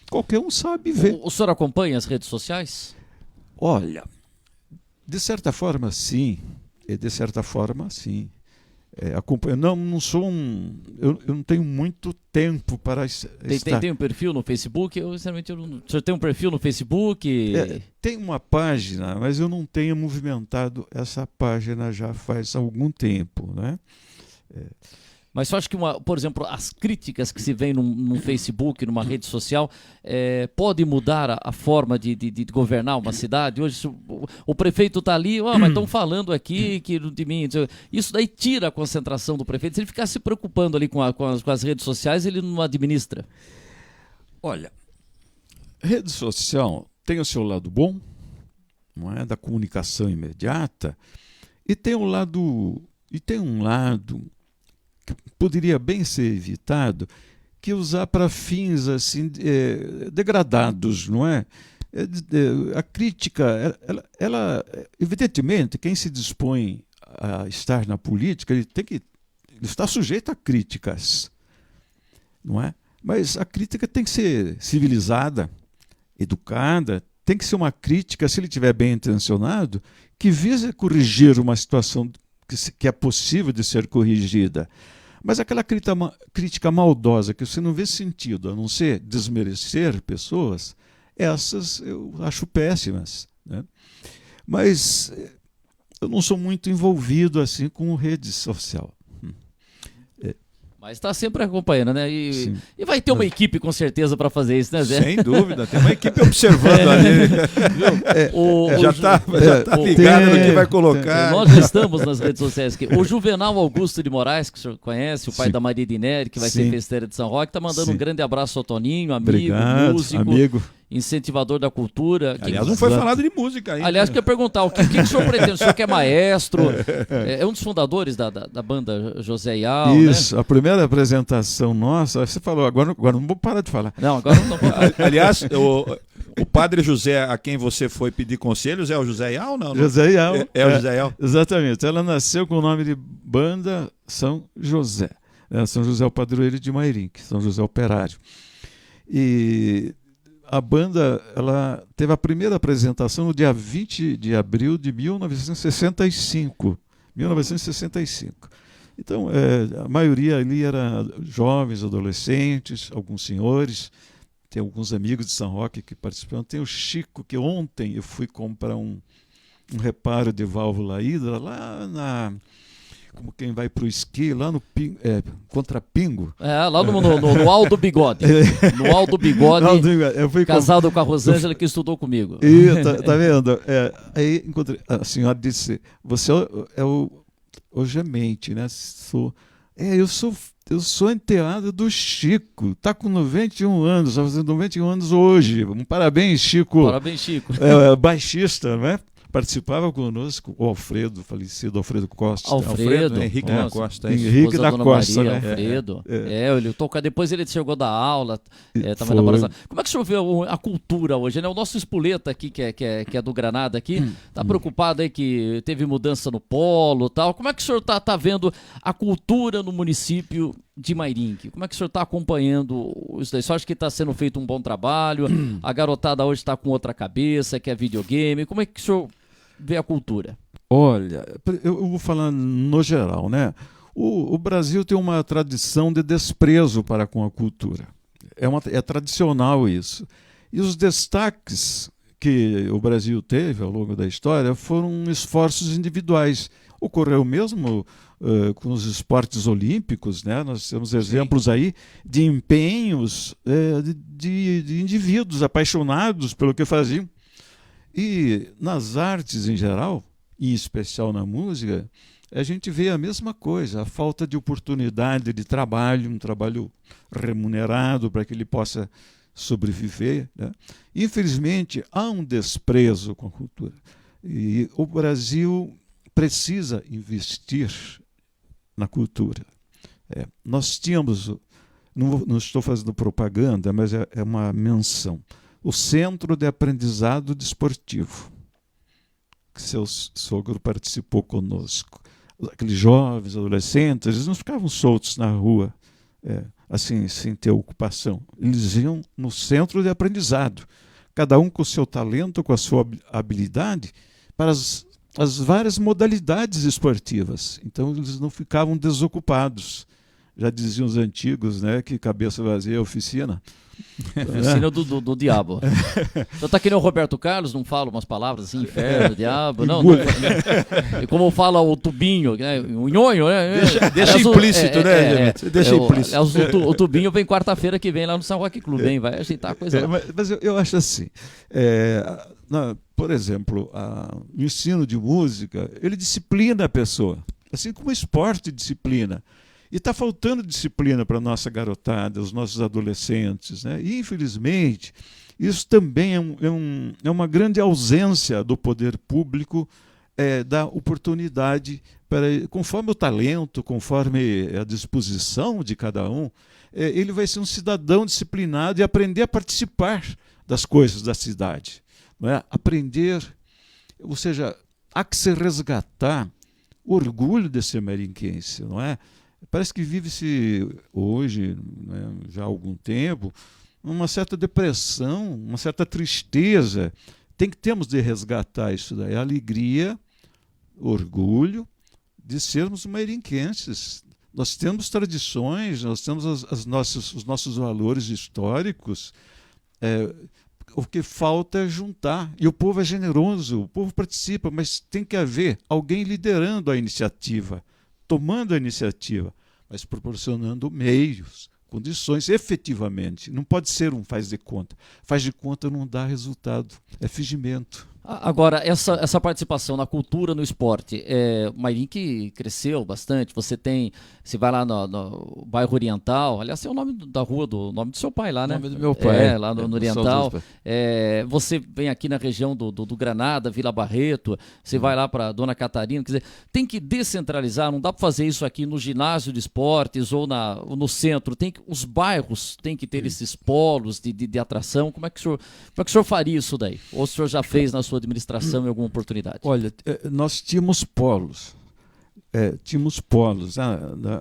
qualquer um sabe ver. O senhor acompanha as redes sociais? Olha, de certa forma sim, e de certa forma sim. Acompanho. Não sou eu não tenho muito tempo para estar... Tem um perfil no Facebook? O senhor tem um perfil no Facebook? Tem uma página, mas eu não tenho movimentado essa página já faz algum tempo, né? Mas eu acho que, por exemplo, as críticas que se vêem no Facebook, numa rede social, pode mudar a forma de governar uma cidade? Hoje o prefeito está ali, mas estão falando aqui de mim. Isso daí tira a concentração do prefeito. Se ele ficar se preocupando ali com as redes sociais, ele não administra. Olha, rede social tem o seu lado bom, não é, da comunicação imediata, e tem um lado que poderia bem ser evitado, que usar para fins assim degradados, não é? A crítica, ela evidentemente, quem se dispõe a estar na política, ele está sujeito a críticas, não é? Mas a crítica tem que ser civilizada, educada, tem que ser uma crítica, se ele estiver bem intencionado, que visa corrigir uma situação que é possível de ser corrigida. Mas aquela crítica maldosa, que você não vê sentido, a não ser desmerecer pessoas, essas eu acho péssimas, né? Mas eu não sou muito envolvido assim com rede social. Mas está sempre acompanhando, né? E vai ter uma equipe com certeza para fazer isso, né, Zé? Sem dúvida, tem uma equipe observando ali. Já está ligado no que vai colocar. Nós já estamos nas redes sociais aqui. O Juvenal Augusto de Moraes, que o senhor conhece, o pai da Maria Dinelli, que vai ser festeira de São Roque, está mandando um grande abraço ao Toninho, amigo, obrigado, músico, amigo, incentivador da cultura. Aliás, não foi falado de música ainda. Aliás, eu queria perguntar, o que o senhor pretende? O senhor que é maestro, é um dos fundadores da banda José Ial, isso, né? A primeira apresentação nossa, você falou, agora não vou parar de falar. Não, agora não vou parar. Aliás, o padre José, a quem você foi pedir conselhos, é o José Ial, não? José Ial. É o José Ial? Exatamente. Ela nasceu com o nome de banda São José. São José o padroeiro de Mairinque, São José Operário. E a banda, ela teve a primeira apresentação no dia 20 de abril de 1965. Então, a maioria ali era jovens, adolescentes, alguns senhores. Tem alguns amigos de São Roque que participaram. Tem o Chico, que ontem eu fui comprar um reparo de válvula hidra lá como quem vai para o esqui, lá no contra Pingo. Lá no Aldo Bigode. No Aldo Bigode, eu fui casado com a Rosângela, que estudou comigo. E, tá vendo? Aí encontrei, a senhora disse, você é o gemente, né? Eu sou enteado do Chico, está com 91 anos, está fazendo 91 anos hoje. Parabéns, Chico. Parabéns, Chico. Baixista, não é? Participava conosco o Alfredo, falecido Alfredo Costa. Alfredo, Henrique da Costa. Henrique da Costa, Maria, né? Alfredo. Depois ele chegou da aula. Como é que o senhor vê a cultura hoje, né? O nosso espoleta aqui, que é do Granada aqui, está preocupado aí que teve mudança no polo e tal. Como é que o senhor está vendo a cultura no município de Mairinque? Como é que o senhor está acompanhando isso daí? Só acho que está sendo feito um bom trabalho, a garotada hoje está com outra cabeça, quer videogame. Como é que o senhor vê a cultura? Olha, eu vou falar no geral, né? O Brasil tem uma tradição de desprezo para com a cultura. É tradicional isso. E os destaques que o Brasil teve ao longo da história foram esforços individuais. Ocorreu mesmo com os esportes olímpicos, né? Nós temos exemplos aí de empenhos de indivíduos apaixonados pelo que faziam. E nas artes em geral, em especial na música, a gente vê a mesma coisa, a falta de oportunidade de trabalho, um trabalho remunerado para que ele possa sobreviver, né? Infelizmente, há um desprezo com a cultura. E o Brasil precisa investir na cultura. Nós tínhamos, não estou fazendo propaganda, mas é uma menção, o Centro de Aprendizado Desportivo, que seu sogro participou conosco. Aqueles jovens, adolescentes, eles não ficavam soltos na rua, assim, sem ter ocupação. Eles iam no centro de aprendizado, cada um com o seu talento, com a sua habilidade, para as várias modalidades esportivas. Então, eles não ficavam desocupados. Já diziam os antigos, né, que cabeça vazia é oficina. Oficina do diabo. Então tá que nem o Roberto Carlos, não fala umas palavras assim, inferno, diabo, não. E como fala o Tubinho, né, o nhonho, né? Deixa implícito, né? Deixa implícito. O Tubinho vem quarta-feira que vem lá no São Roque Clube, hein? Vai ajeitar a coisa lá. Mas eu acho assim, por exemplo, o ensino de música, ele disciplina a pessoa, assim como o esporte disciplina. E está faltando disciplina para a nossa garotada, os nossos adolescentes, né? E, infelizmente, isso também é uma grande ausência do poder público da oportunidade, conforme o talento, conforme a disposição de cada um, ele vai ser um cidadão disciplinado e aprender a participar das coisas da cidade. Não é? Aprender, ou seja, há que se resgatar o orgulho de ser merinquense, não é? Parece que vive-se hoje, né, já há algum tempo, uma certa depressão, uma certa tristeza. Temos de resgatar isso daí, a alegria, orgulho de sermos merinquenses. Nós temos tradições, nós temos os nossos valores históricos. O que falta é juntar. E o povo é generoso, o povo participa, mas tem que haver alguém liderando a iniciativa, tomando a iniciativa, mas proporcionando meios, condições, efetivamente. Não pode ser um faz de conta. Faz de conta não dá resultado, é fingimento. Agora, essa participação na cultura, no esporte, Mairinque cresceu bastante. Você vai lá no bairro Oriental, aliás, é o nome da rua, nome do seu pai lá, né? O nome do meu pai. Lá no Oriental. Você vem aqui na região do Granada, Vila Barreto, você vai lá para Dona Catarina, quer dizer, tem que descentralizar, não dá para fazer isso aqui no ginásio de esportes ou no centro, os bairros têm que ter esses polos de atração. Como é que o senhor faria isso daí? Ou o senhor já fez na sua administração em alguma oportunidade? Olha, nós tínhamos polos.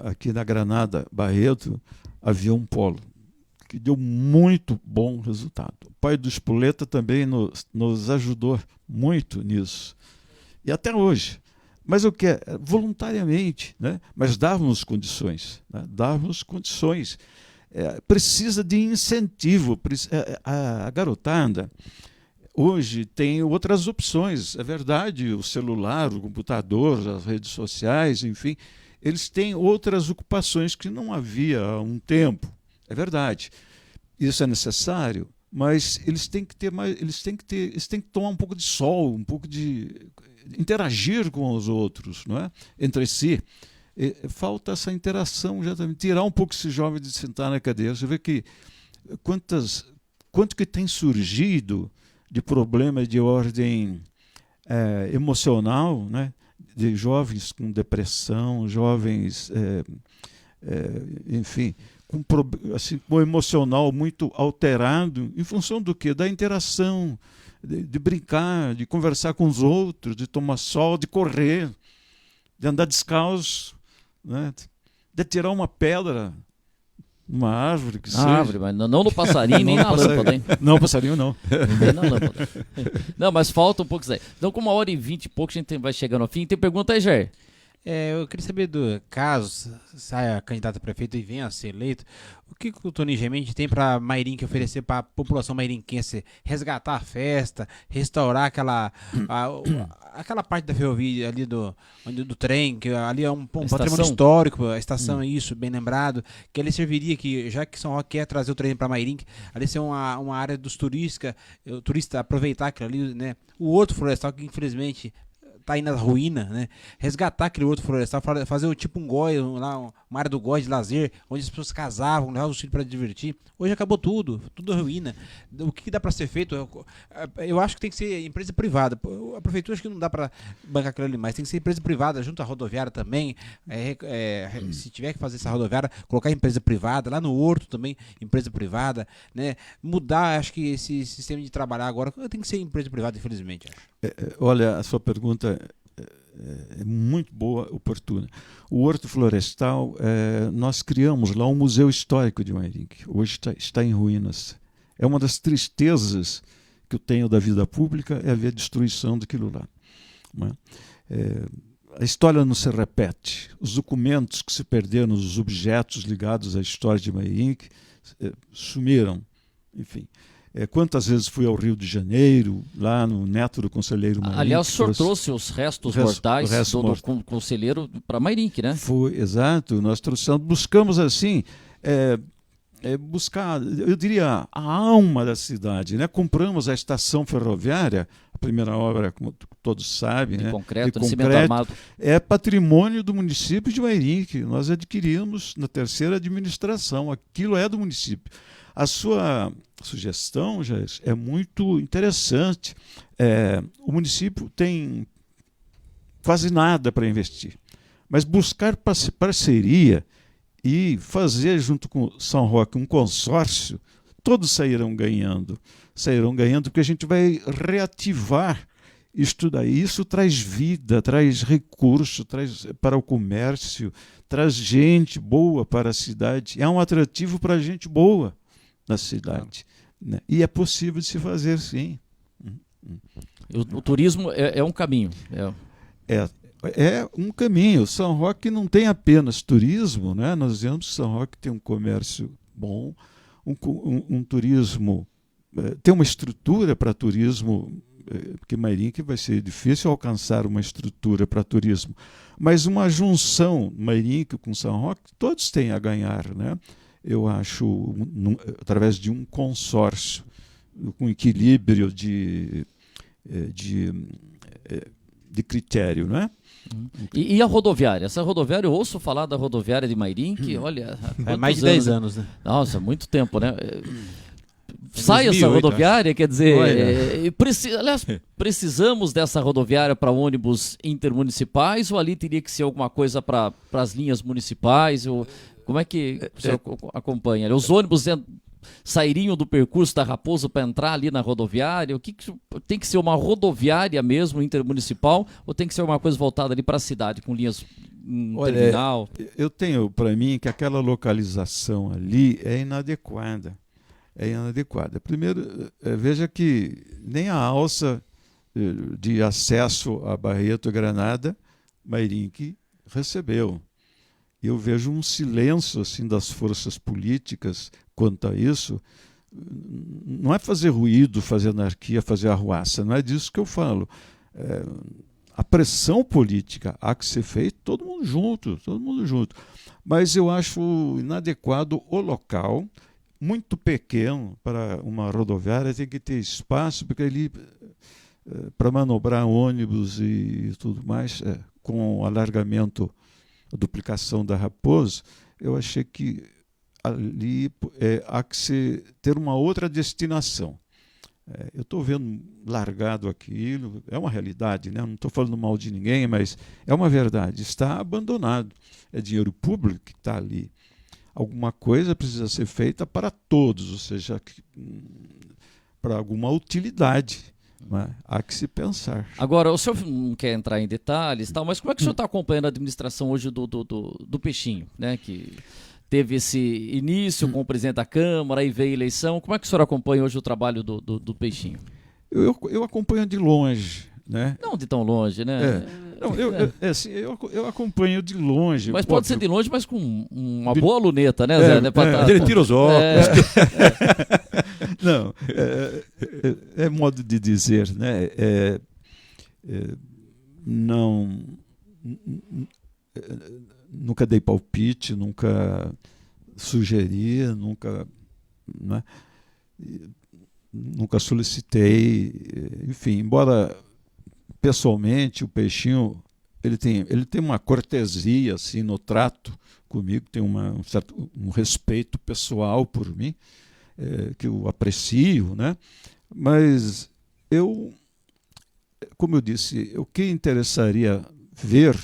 Aqui na Granada, Barreto, havia um polo que deu muito bom resultado. O pai do Espoleta também nos ajudou muito nisso. E até hoje. Mas o que voluntariamente, né? Mas dávamos condições. Né? Dávamos condições. Precisa de incentivo. A garotada hoje tem outras opções, é verdade, o celular, o computador, as redes sociais, enfim, eles têm outras ocupações que não havia há um tempo, é verdade. Isso é necessário, mas eles têm que tomar um pouco de sol, um pouco de interagir com os outros, não é? Entre si. Falta essa interação, já também, tirar um pouco esse jovem de sentar na cadeira. Você vê que quanto que tem surgido de problemas de ordem emocional, né? De jovens com depressão, jovens, enfim, com um emocional muito alterado, em função do quê? Da interação, de brincar, de conversar com os outros, de tomar sol, de correr, de andar descalço, né? De tirar uma pedra, uma árvore que seja. Árvore, mas não no passarinho nem na lâmpada, hein? Não, passarinho não. Nem na lâmpada. Não, mas falta um pouco isso aí. Então, com 1h20 e pouco, a gente vai chegando ao fim. Tem pergunta aí, Jair? Eu queria saber, caso saia candidato a prefeito e venha a ser eleito, o que o Toninho Gemente tem para Mairinque oferecer para a população mairinquense? Resgatar a festa, restaurar aquela parte da ferrovia ali do trem, que ali é um patrimônio histórico, a estação, isso, bem lembrado, que ele serviria, que já que São Roque quer trazer o trem para Mairinque, ali ser uma área dos turistas, o turista aproveitar aquilo ali, né? O outro florestal que infelizmente tá aí na ruína, né? Resgatar aquele outro florestal, fazer tipo um GOI, uma área do GOI de lazer, onde as pessoas casavam, levavam os filhos para divertir. Hoje acabou tudo ruína. O que dá para ser feito? Eu acho que tem que ser empresa privada. A prefeitura acho que não dá para bancar aquilo ali mais. Tem que ser empresa privada, junto à rodoviária também. Se tiver que fazer essa rodoviária, colocar empresa privada, lá no Horto também, empresa privada, né? Mudar, acho que esse sistema de trabalhar agora tem que ser empresa privada, infelizmente. Olha, a sua pergunta é muito boa, oportuna. O Horto Florestal, nós criamos lá um museu histórico de Mairinque. Hoje está em ruínas. É uma das tristezas que eu tenho da vida pública, é ver a destruição daquilo lá. Né? A história não se repete. Os documentos que se perderam, os objetos ligados à história de Mairinque, sumiram. Enfim. Quantas vezes fui ao Rio de Janeiro, lá no neto do conselheiro Mairinque. Aliás, o senhor trouxe os restos mortais do conselheiro para Mairinque, né? Foi, exato. Nós buscamos assim, buscar, eu diria, a alma da cidade, né? Compramos a estação ferroviária, a primeira obra, como todos sabem, de concreto, cimento armado. É patrimônio do município de Mairinque. Nós adquirimos na terceira administração. Aquilo é do município. A sua sugestão, Jair, é muito interessante. O município tem quase nada para investir, mas buscar parceria e fazer junto com São Roque um consórcio, todos sairão ganhando porque a gente vai reativar isto daí. Isso traz vida, traz recurso, traz para o comércio, traz gente boa para a cidade, é um atrativo para gente boa na cidade, né? E é possível de se fazer, sim. O turismo é um caminho. É um caminho. São Roque não tem apenas turismo, né? Nós vemos que São Roque tem um comércio bom, um turismo, tem uma estrutura para turismo, porque Mairinque vai ser difícil alcançar uma estrutura para turismo, mas uma junção Mairinque com São Roque, todos têm a ganhar, né? Eu acho, através de um consórcio, com equilíbrio de critério, né? E a rodoviária? Essa rodoviária, eu ouço falar da rodoviária de Mairinque, olha... É mais de 10 anos, né? Nossa, muito tempo, né? Sai 2008, essa rodoviária, quer dizer... aliás, precisamos dessa rodoviária para ônibus intermunicipais ou ali teria que ser alguma coisa para as linhas municipais? Como é que o senhor acompanha? Os ônibus sairiam do percurso da Raposo para entrar ali na rodoviária? O que tem que ser uma rodoviária mesmo, intermunicipal, ou tem que ser uma coisa voltada ali para a cidade, com linhas terminal? Eu tenho para mim que aquela localização ali é inadequada. Primeiro, veja que nem a alça de acesso a Barreto e Granada, Mairinque recebeu. Eu vejo um silêncio assim das forças políticas quanto a isso. Não é fazer ruído, fazer anarquia, fazer arruaça, não é disso que eu falo. A pressão política há que ser feita todo mundo junto. Mas eu acho inadequado o local, muito pequeno para uma rodoviária, tem que ter espaço, porque ali, para manobrar ônibus e tudo mais, com alargamento, a duplicação da Raposo, eu achei que ali há que ter uma outra destinação. Eu estou vendo largado aquilo, é uma realidade, né? Não estou falando mal de ninguém, mas é uma verdade, está abandonado. É dinheiro público que está ali. Alguma coisa precisa ser feita para todos, ou seja, para alguma utilidade. Né? Há que se pensar. Agora, o senhor não quer entrar em detalhes, tal, mas como é que o senhor está acompanhando a administração hoje do Peixinho, né? Que teve esse início com o presidente da Câmara, aí veio a eleição. Como é que o senhor acompanha hoje o trabalho do Peixinho? Eu acompanho de longe. né? Não de tão longe, né? Não, assim, eu acompanho de longe. Mas pode ser de longe, mas com uma boa luneta, né, Zé? Ele tira os óculos. Não, é modo de dizer, né? Não, nunca dei palpite, nunca sugeri, né? Nunca solicitei, enfim, embora pessoalmente o Peixinho ele tem uma cortesia assim no trato comigo, tem um respeito pessoal por mim, que eu aprecio, né? Mas como eu disse, o que interessaria ver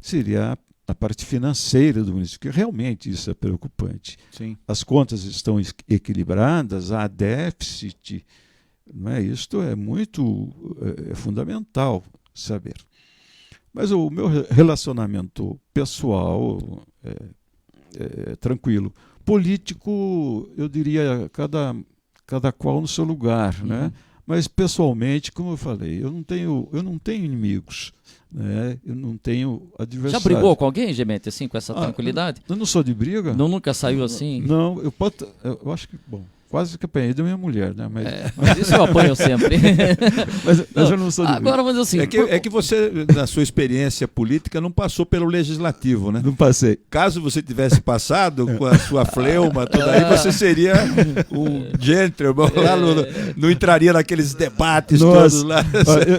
seria a parte financeira do município, que realmente isso é preocupante. Sim. As contas estão equilibradas, há déficit, não é? Isto é fundamental saber. Mas o meu relacionamento pessoal é tranquilo. Político, eu diria, cada qual no seu lugar, né? Mas pessoalmente, como eu falei, eu não tenho inimigos, né? Eu não tenho adversários. Já brigou com alguém, Gemente, assim, com essa tranquilidade? Eu não sou de briga. Nunca saiu assim? Não, eu acho que, bom, quase que apanhei da minha mulher, né? Mas isso eu apanho sempre. mas eu não sou de briga. Agora, vamos dizer assim... É que você, na sua experiência política, não passou pelo legislativo, né? Não passei. Caso você tivesse passado com a sua fleuma, toda aí, você seria um gentleman. Lá não entraria naqueles debates todos lá.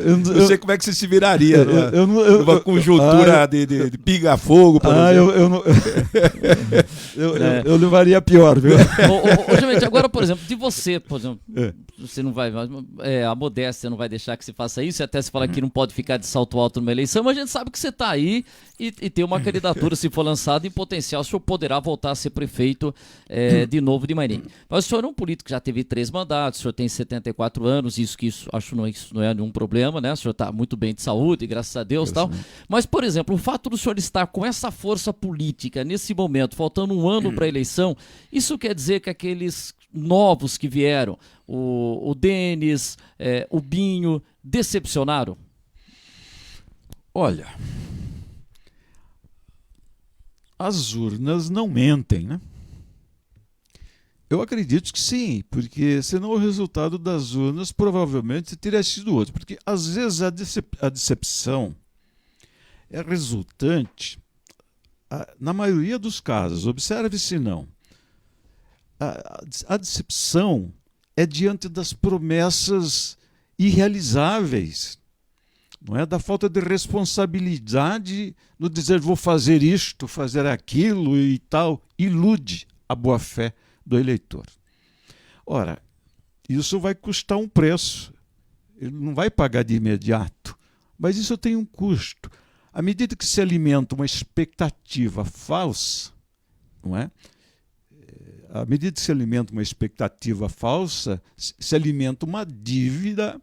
Eu não sei como é que você se viraria numa conjuntura de pinga-fogo, por exemplo. Eu levaria pior, viu? Gente, agora, por exemplo, de você, por exemplo, você não vai, a modéstia não vai deixar que se faça isso, e até se falar que não pode ficar de salto alto numa eleição, mas a gente sabe que você está aí e tem uma candidatura, se for lançada, em potencial, o senhor poderá voltar a ser prefeito de novo de Maringá. Mas o senhor é um político que já teve 3 mandatos, o senhor tem 74 anos, isso não é nenhum problema, né? O senhor está muito bem de saúde, graças a Deus e tal. Mas, por exemplo, o fato do senhor estar com essa força política nesse momento, faltando um ano para a eleição, isso quer dizer que aqueles novos que vieram, o Denis, o Binho, decepcionaram? Olha, as urnas não mentem, né? Eu acredito que sim, porque senão o resultado das urnas provavelmente teria sido outro. Porque às vezes a decepção é resultante, na maioria dos casos, observe se não, a decepção é diante das promessas irrealizáveis, não é? Da falta de responsabilidade no dizer vou fazer isto, fazer aquilo e tal, ilude a boa-fé do eleitor. Ora, isso vai custar um preço, ele não vai pagar de imediato, mas isso tem um custo. À medida que se alimenta uma expectativa falsa, não é? À medida que se alimenta uma expectativa falsa, se alimenta uma dívida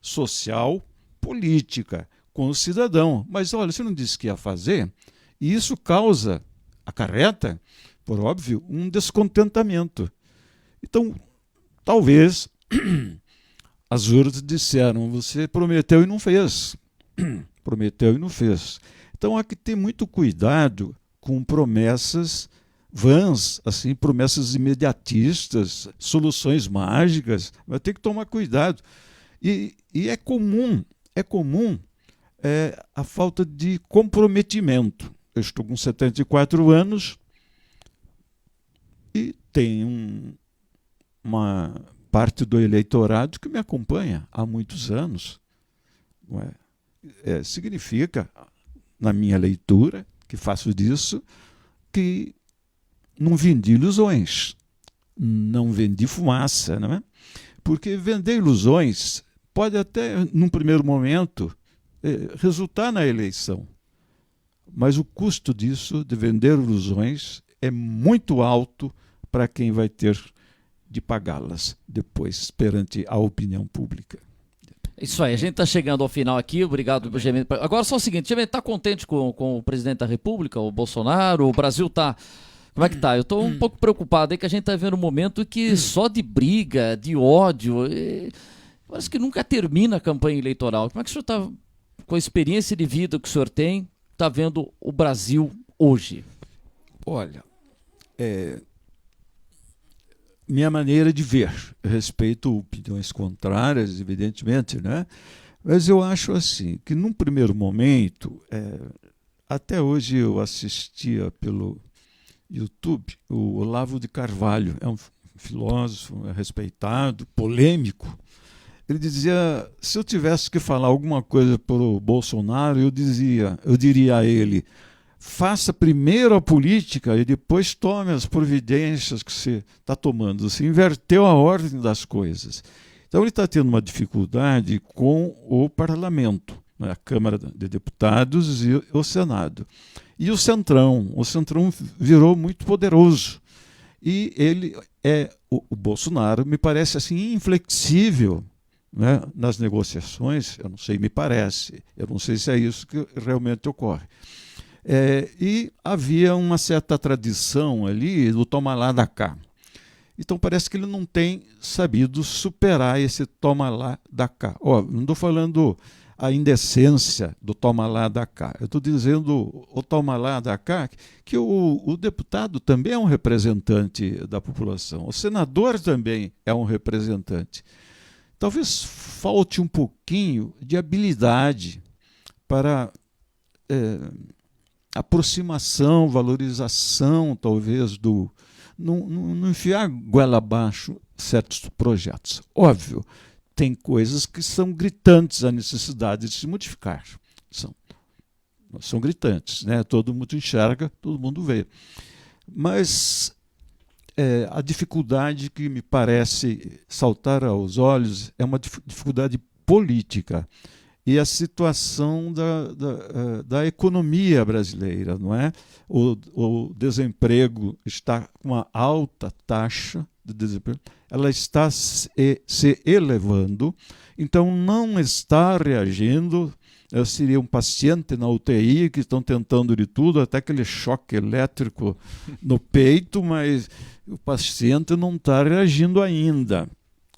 social, política, com o cidadão. Mas olha, você não disse que ia fazer, e isso acarreta, por óbvio, um descontentamento. Então, talvez as urnas disseram, você prometeu e não fez. Prometeu e não fez. Então há que ter muito cuidado com promessas vãs, assim, promessas imediatistas, soluções mágicas, vai ter que tomar cuidado. E é comum a falta de comprometimento. Eu estou com 74 anos e tem uma parte do eleitorado que me acompanha há muitos anos. Não é? Significa, na minha leitura, que faço disso, que não vendi ilusões, não vendi fumaça, não é? Porque vender ilusões pode até, num primeiro momento, resultar na eleição. Mas o custo disso, de vender ilusões, é muito alto para quem vai ter de pagá-las depois, perante a opinião pública. Isso aí, a gente está chegando ao final aqui, obrigado, Gemente. Agora só o seguinte, Gemente, está contente com o presidente da República, o Bolsonaro? O Brasil está... Como é que tá? Eu estou um pouco preocupado aí que a gente está vendo um momento que só de briga, de ódio... Parece que nunca termina a campanha eleitoral. Como é que o senhor está, com a experiência de vida que o senhor tem, está vendo o Brasil hoje? Olha, minha maneira de ver, respeito opiniões contrárias, evidentemente, né? Mas eu acho assim, que num primeiro momento, até hoje eu assistia pelo YouTube o Olavo de Carvalho, é um filósofo respeitado, polêmico. Ele dizia, se eu tivesse que falar alguma coisa para o Bolsonaro, eu diria a ele, faça primeiro a política e depois tome as providências que você está tomando. Você inverteu a ordem das coisas. Então ele está tendo uma dificuldade com o parlamento, né? A Câmara de Deputados e o Senado. E o Centrão virou muito poderoso. E o Bolsonaro me parece assim inflexível, né, nas negociações, eu não sei, me parece. Eu não sei se é isso que realmente ocorre. E havia uma certa tradição ali do toma lá da cá. Então parece que ele não tem sabido superar esse toma lá da cá. Não estou falando a indecência do toma lá da cá. Eu estou dizendo o toma lá da cá, que o deputado também é um representante da população. O senador também é um representante. Talvez falte um pouquinho de habilidade para aproximação, valorização, talvez, não enfiar goela abaixo certos projetos. Óbvio, tem coisas que são gritantes a necessidade de se modificar. São gritantes, né? Todo mundo enxerga, todo mundo vê. Mas a dificuldade que me parece saltar aos olhos é uma dificuldade política e a situação da economia brasileira, não é? O desemprego está com uma alta taxa de desemprego, ela está se elevando, então não está reagindo. Eu seria um paciente na UTI que estão tentando de tudo, até aquele choque elétrico no peito, mas o paciente não está reagindo ainda.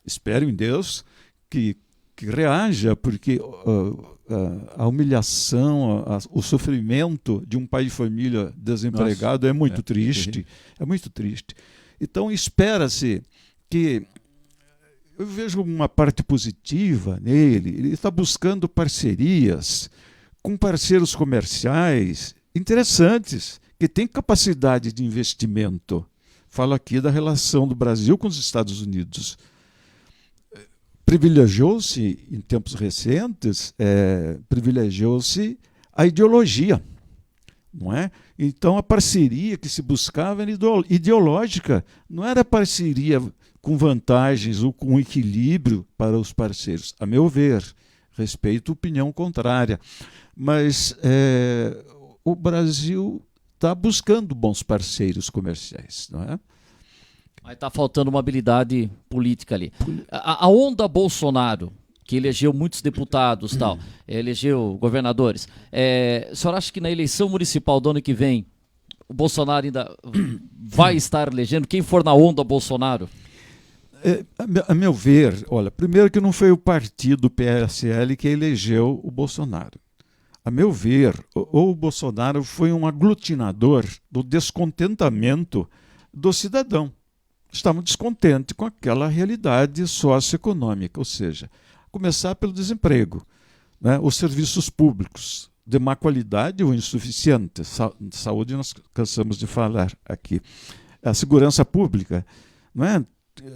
Espero em Deus que reaja, porque a humilhação, o sofrimento de um pai de família desempregado é muito triste. É muito triste. Então espera-se que... Eu vejo uma parte positiva nele. Ele está buscando parcerias com parceiros comerciais interessantes, que têm capacidade de investimento. Falo aqui da relação do Brasil com os Estados Unidos. Privilegiou-se, em tempos recentes, privilegiou-se a ideologia, não é? Então a parceria que se buscava era ideológica, não era parceria com vantagens ou com equilíbrio para os parceiros, a meu ver. Respeito a opinião contrária. Mas o Brasil está buscando bons parceiros comerciais, não é? Mas está faltando uma habilidade política ali. A onda Bolsonaro, que elegeu muitos deputados, elegeu governadores, o senhor acha que na eleição municipal do ano que vem o Bolsonaro ainda vai estar elegendo? Quem for na onda Bolsonaro? A meu ver, olha, primeiro que não foi o partido PSL que elegeu o Bolsonaro. A meu ver, o Bolsonaro foi um aglutinador do descontentamento do cidadão. Estavam descontentes com aquela realidade socioeconômica, ou seja, começar pelo desemprego, né? Os serviços públicos de má qualidade ou insuficiente, saúde nós cansamos de falar aqui, a segurança pública, não é?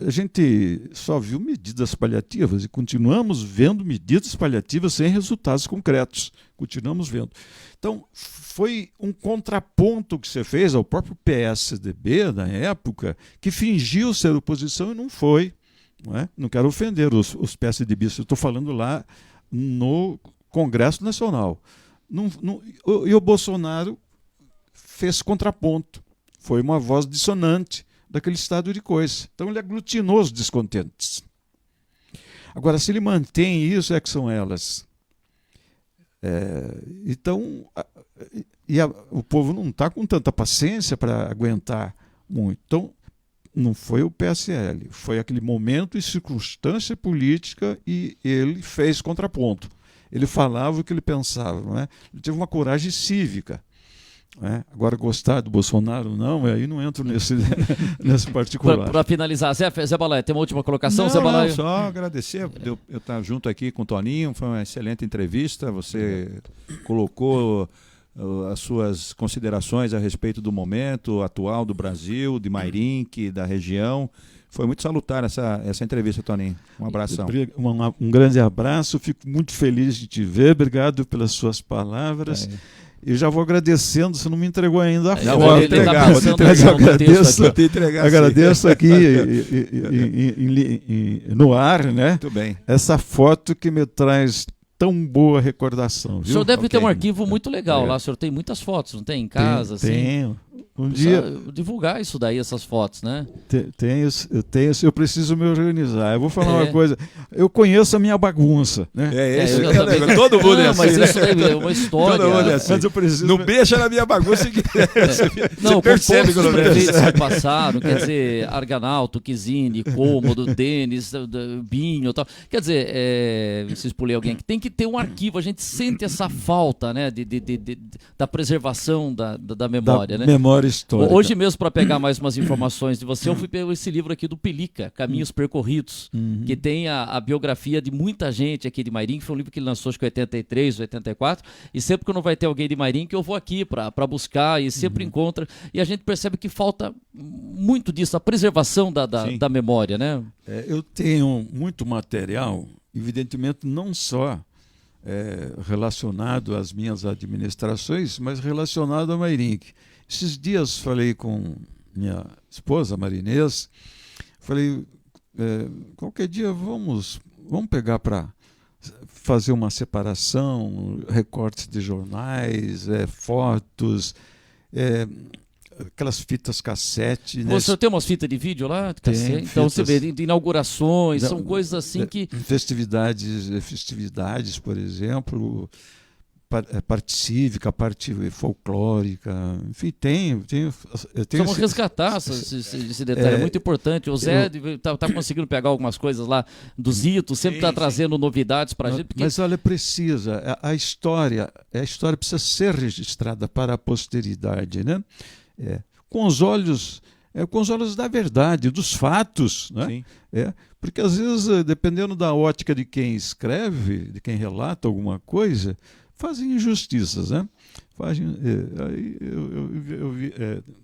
A gente só viu medidas paliativas e continuamos vendo medidas paliativas sem resultados concretos. Continuamos vendo. Então, foi um contraponto que você fez ao próprio PSDB, na época, que fingiu ser oposição e não foi. Não é? Não quero ofender os PSDBistas, eu estou falando lá no Congresso Nacional. E o Bolsonaro fez contraponto. Foi uma voz dissonante daquele estado de coisa. Então ele aglutinou os descontentes. Agora, se ele mantém isso, que são elas. Então, o povo não está com tanta paciência para aguentar muito. Então, não foi o PSL, foi aquele momento e circunstância política e ele fez contraponto. Ele falava o que ele pensava, não é? Ele teve uma coragem cívica. Agora, gostar do Bolsonaro ou não, aí não entro nesse particular. Para finalizar, Zé Balaia, tem uma última colocação, não, Zé Balaia? Não, só agradecer eu estar junto aqui com o Toninho, foi uma excelente entrevista, você colocou as suas considerações a respeito do momento atual do Brasil, de Mairink, da região. Foi muito salutar essa entrevista, Toninho. Um abração. Um grande abraço, fico muito feliz de te ver, obrigado pelas suas palavras. E já vou agradecendo, você não me entregou ainda a foto. Vou te entregar. Agradeço aqui no ar, né? Muito bem. Essa foto que me traz tão boa recordação. Viu? O senhor deve ter um arquivo muito legal lá, o senhor tem muitas fotos, não tem? Em casa, tenho. Um dia divulgar isso daí, essas fotos, né? Eu preciso me organizar. Eu vou falar uma coisa. Eu conheço a minha bagunça, né? Todo mundo é assim. Mas isso daí é uma história. Todo mundo é assim. Mas eu preciso... Não deixa na minha bagunça que não, você percebe quando os prefeitos que passaram, quer dizer, Arganalto, Kizini, Cômodo, Denis, Binho e tal. Quer dizer, se expulei alguém que tem que ter um arquivo. A gente sente essa falta, né, da preservação da memória, né? Memória histórica. Hoje mesmo, para pegar mais umas informações de você, eu fui pegar esse livro aqui do Pelica, Caminhos Percorridos, que tem a biografia de muita gente aqui de Mairink. Foi um livro que ele lançou, acho que em 83, 84, e sempre que não vai ter alguém de Mairink, eu vou aqui para buscar e sempre encontra. E a gente percebe que falta muito disso, a preservação da memória, né? Eu tenho muito material, evidentemente não só relacionado às minhas administrações, mas relacionado a Mairink. Esses dias falei com minha esposa, Marinês, falei, qualquer dia vamos pegar para fazer uma separação, recortes de jornais, fotos, aquelas fitas cassete. O senhor tem umas fitas de vídeo lá? Tem, então você vê de inaugurações, são coisas assim que... Festividades, por exemplo... parte cívica, parte folclórica, enfim, tem vamos resgatar esse detalhe, é muito importante. O Zé tá conseguindo pegar algumas coisas lá do Zito, sempre está trazendo novidades para a gente. Mas olha, precisa, a história precisa ser registrada para a posteridade, né? Com os olhos da verdade, dos fatos, né? Sim. Porque às vezes, dependendo da ótica de quem escreve, de quem relata alguma coisa, fazem injustiças, né?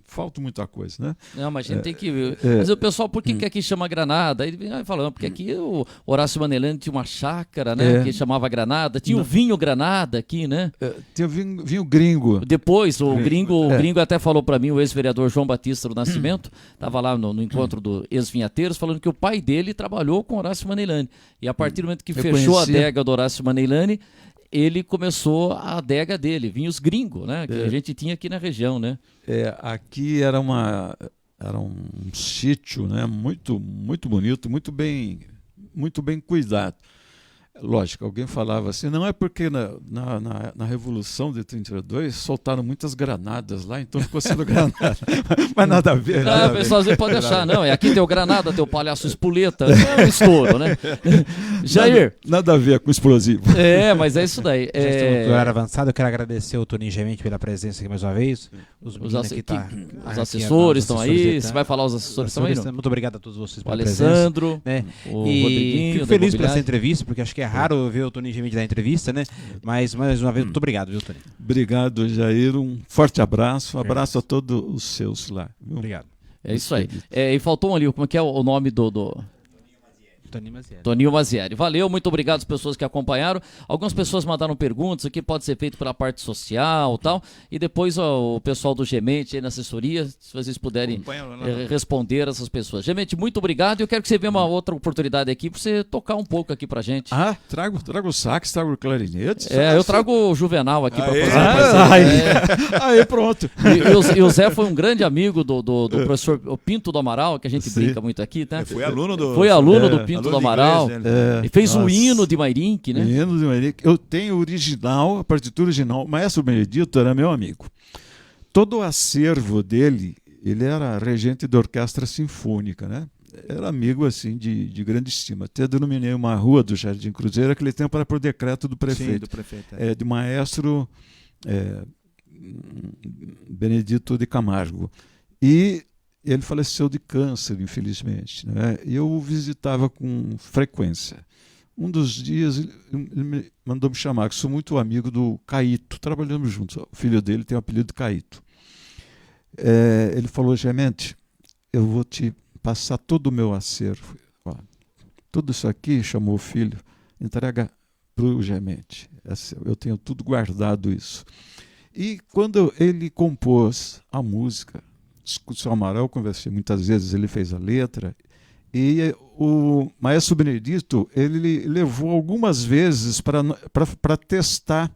Falta muita coisa, né? Não, mas a gente tem que ver. Mas o pessoal, por que aqui chama Granada? Ele vem falando, porque aqui o Horácio Manelani tinha uma chácara, né? Que chamava Granada. Tinha o vinho Granada aqui, né? Tinha vinho gringo. Depois, o gringo até falou para mim, o ex-vereador João Batista do Nascimento, estava lá no encontro do ex-vinhateiros, falando que o pai dele trabalhou com Horácio Manelani. E a partir do momento que fechou a adega do Horácio Manelani, ele começou a adega dele, vinhos gringos, né? Que a gente tinha aqui na região, né? Aqui era um sítio, né? Muito, muito bonito, muito bem cuidado. Lógico, alguém falava assim, não é porque na Revolução de 32 soltaram muitas granadas lá, então ficou sendo granada. Mas nada a ver. O pessoal às vezes pode achar, não, aqui tem o Granada, tem o Palhaço Espoleta, é um estouro, né? Jair. Nada a ver com explosivo. Mas é isso daí. Já estamos no horário avançado, eu quero agradecer ao Toninho Gemente pela presença aqui mais uma vez. Os assessores estão aí, você vai falar os assessores estão aí? Muito obrigado a todos vocês pela presença. O Alessandro, o Rodriguinho. Fico feliz por essa entrevista, porque acho que é raro ver o Toninho Gemente dar entrevista, né? Mas mais uma vez, muito obrigado, viu, Toninho? Obrigado, Jair. Um forte abraço. Um abraço a todos os seus lá. Viu? Obrigado. É isso aí. E faltou ali, como é que é o nome do... Toninho Mazieri. Valeu, muito obrigado às pessoas que acompanharam. Algumas pessoas mandaram perguntas, o que pode ser feito pela parte social e tal. E depois o pessoal do Gemente aí na assessoria, se vocês puderem responder essas pessoas. Gemente, muito obrigado. E eu quero que você venha uma outra oportunidade aqui para você tocar um pouco aqui pra gente. Trago o sax, trago o clarinete. Eu trago o Juvenal aqui para fazer Aí, pronto. E o Zé foi um grande amigo do professor Pinto do Amaral, que a gente brinca muito aqui, né? Foi aluno do Pinto do Amaral, e fez o hino de Mairink, né? O hino de Mairink. Eu tenho o original, a partitura original. O maestro Benedito era meu amigo. Todo o acervo dele, Ele era regente da orquestra sinfônica, né? Era amigo assim de grande estima. Até denominei uma rua do Jardim Cruzeiro, aquele tempo era por decreto do prefeito. Sim, do prefeito. É. De maestro Benedito de Camargo. E ele faleceu de câncer, infelizmente, né? E eu o visitava com frequência. Um dos dias ele me mandou me chamar, que sou muito amigo do Caíto, trabalhamos juntos. O filho dele tem o apelido de Caíto. Ele falou: Gemente, eu vou te passar todo o meu acervo. Ó, tudo isso aqui, chamou o filho, entrega para o Gemente. Eu tenho tudo guardado isso. E quando ele compôs a música, com o seu Amaral, eu conversei muitas vezes, ele fez a letra, e o maestro Benedito, ele levou algumas vezes para testar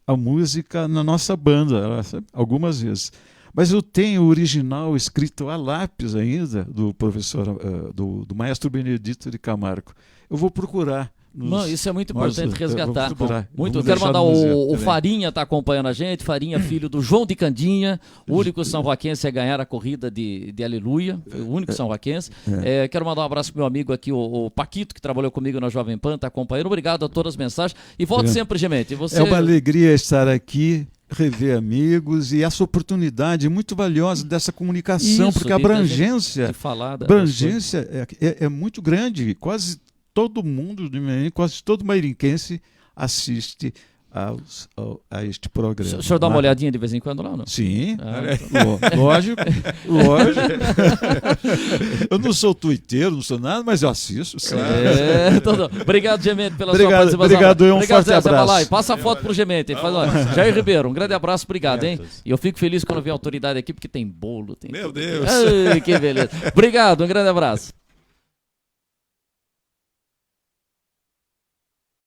a música na nossa banda, algumas vezes. Mas eu tenho o original escrito a lápis ainda, do professor, do maestro Benedito de Camargo. Eu vou procurar. Não, isso é muito importante resgatar. Muito, eu quero mandar o Farinha, está acompanhando a gente. Farinha, filho do João de Candinha, o único são roquense a ganhar a corrida de Aleluia, o único são roquense. Quero mandar um abraço pro meu amigo aqui, o Paquito, que trabalhou comigo na Jovem Pan, está acompanhando. Obrigado a todas as mensagens. E volte sempre, Gemente. É uma alegria estar aqui, rever amigos, e essa oportunidade muito valiosa dessa comunicação, isso, porque a abrangência é muito grande. Quase todo mundo, quase todo mairinquense assiste a este programa. O senhor dá uma olhadinha de vez em quando lá ou não? Sim, lógico. Eu não sou tuiteiro, não sou nada, mas eu assisto. Obrigado, Gemente, pela sua participação. Obrigado, um forte abraço. Passa a foto pro Gemente. Jair Ribeiro, um grande abraço, obrigado, hein? E eu fico feliz quando vem a autoridade aqui, porque tem bolo. Meu Deus! Ai, que beleza. Obrigado, um grande abraço.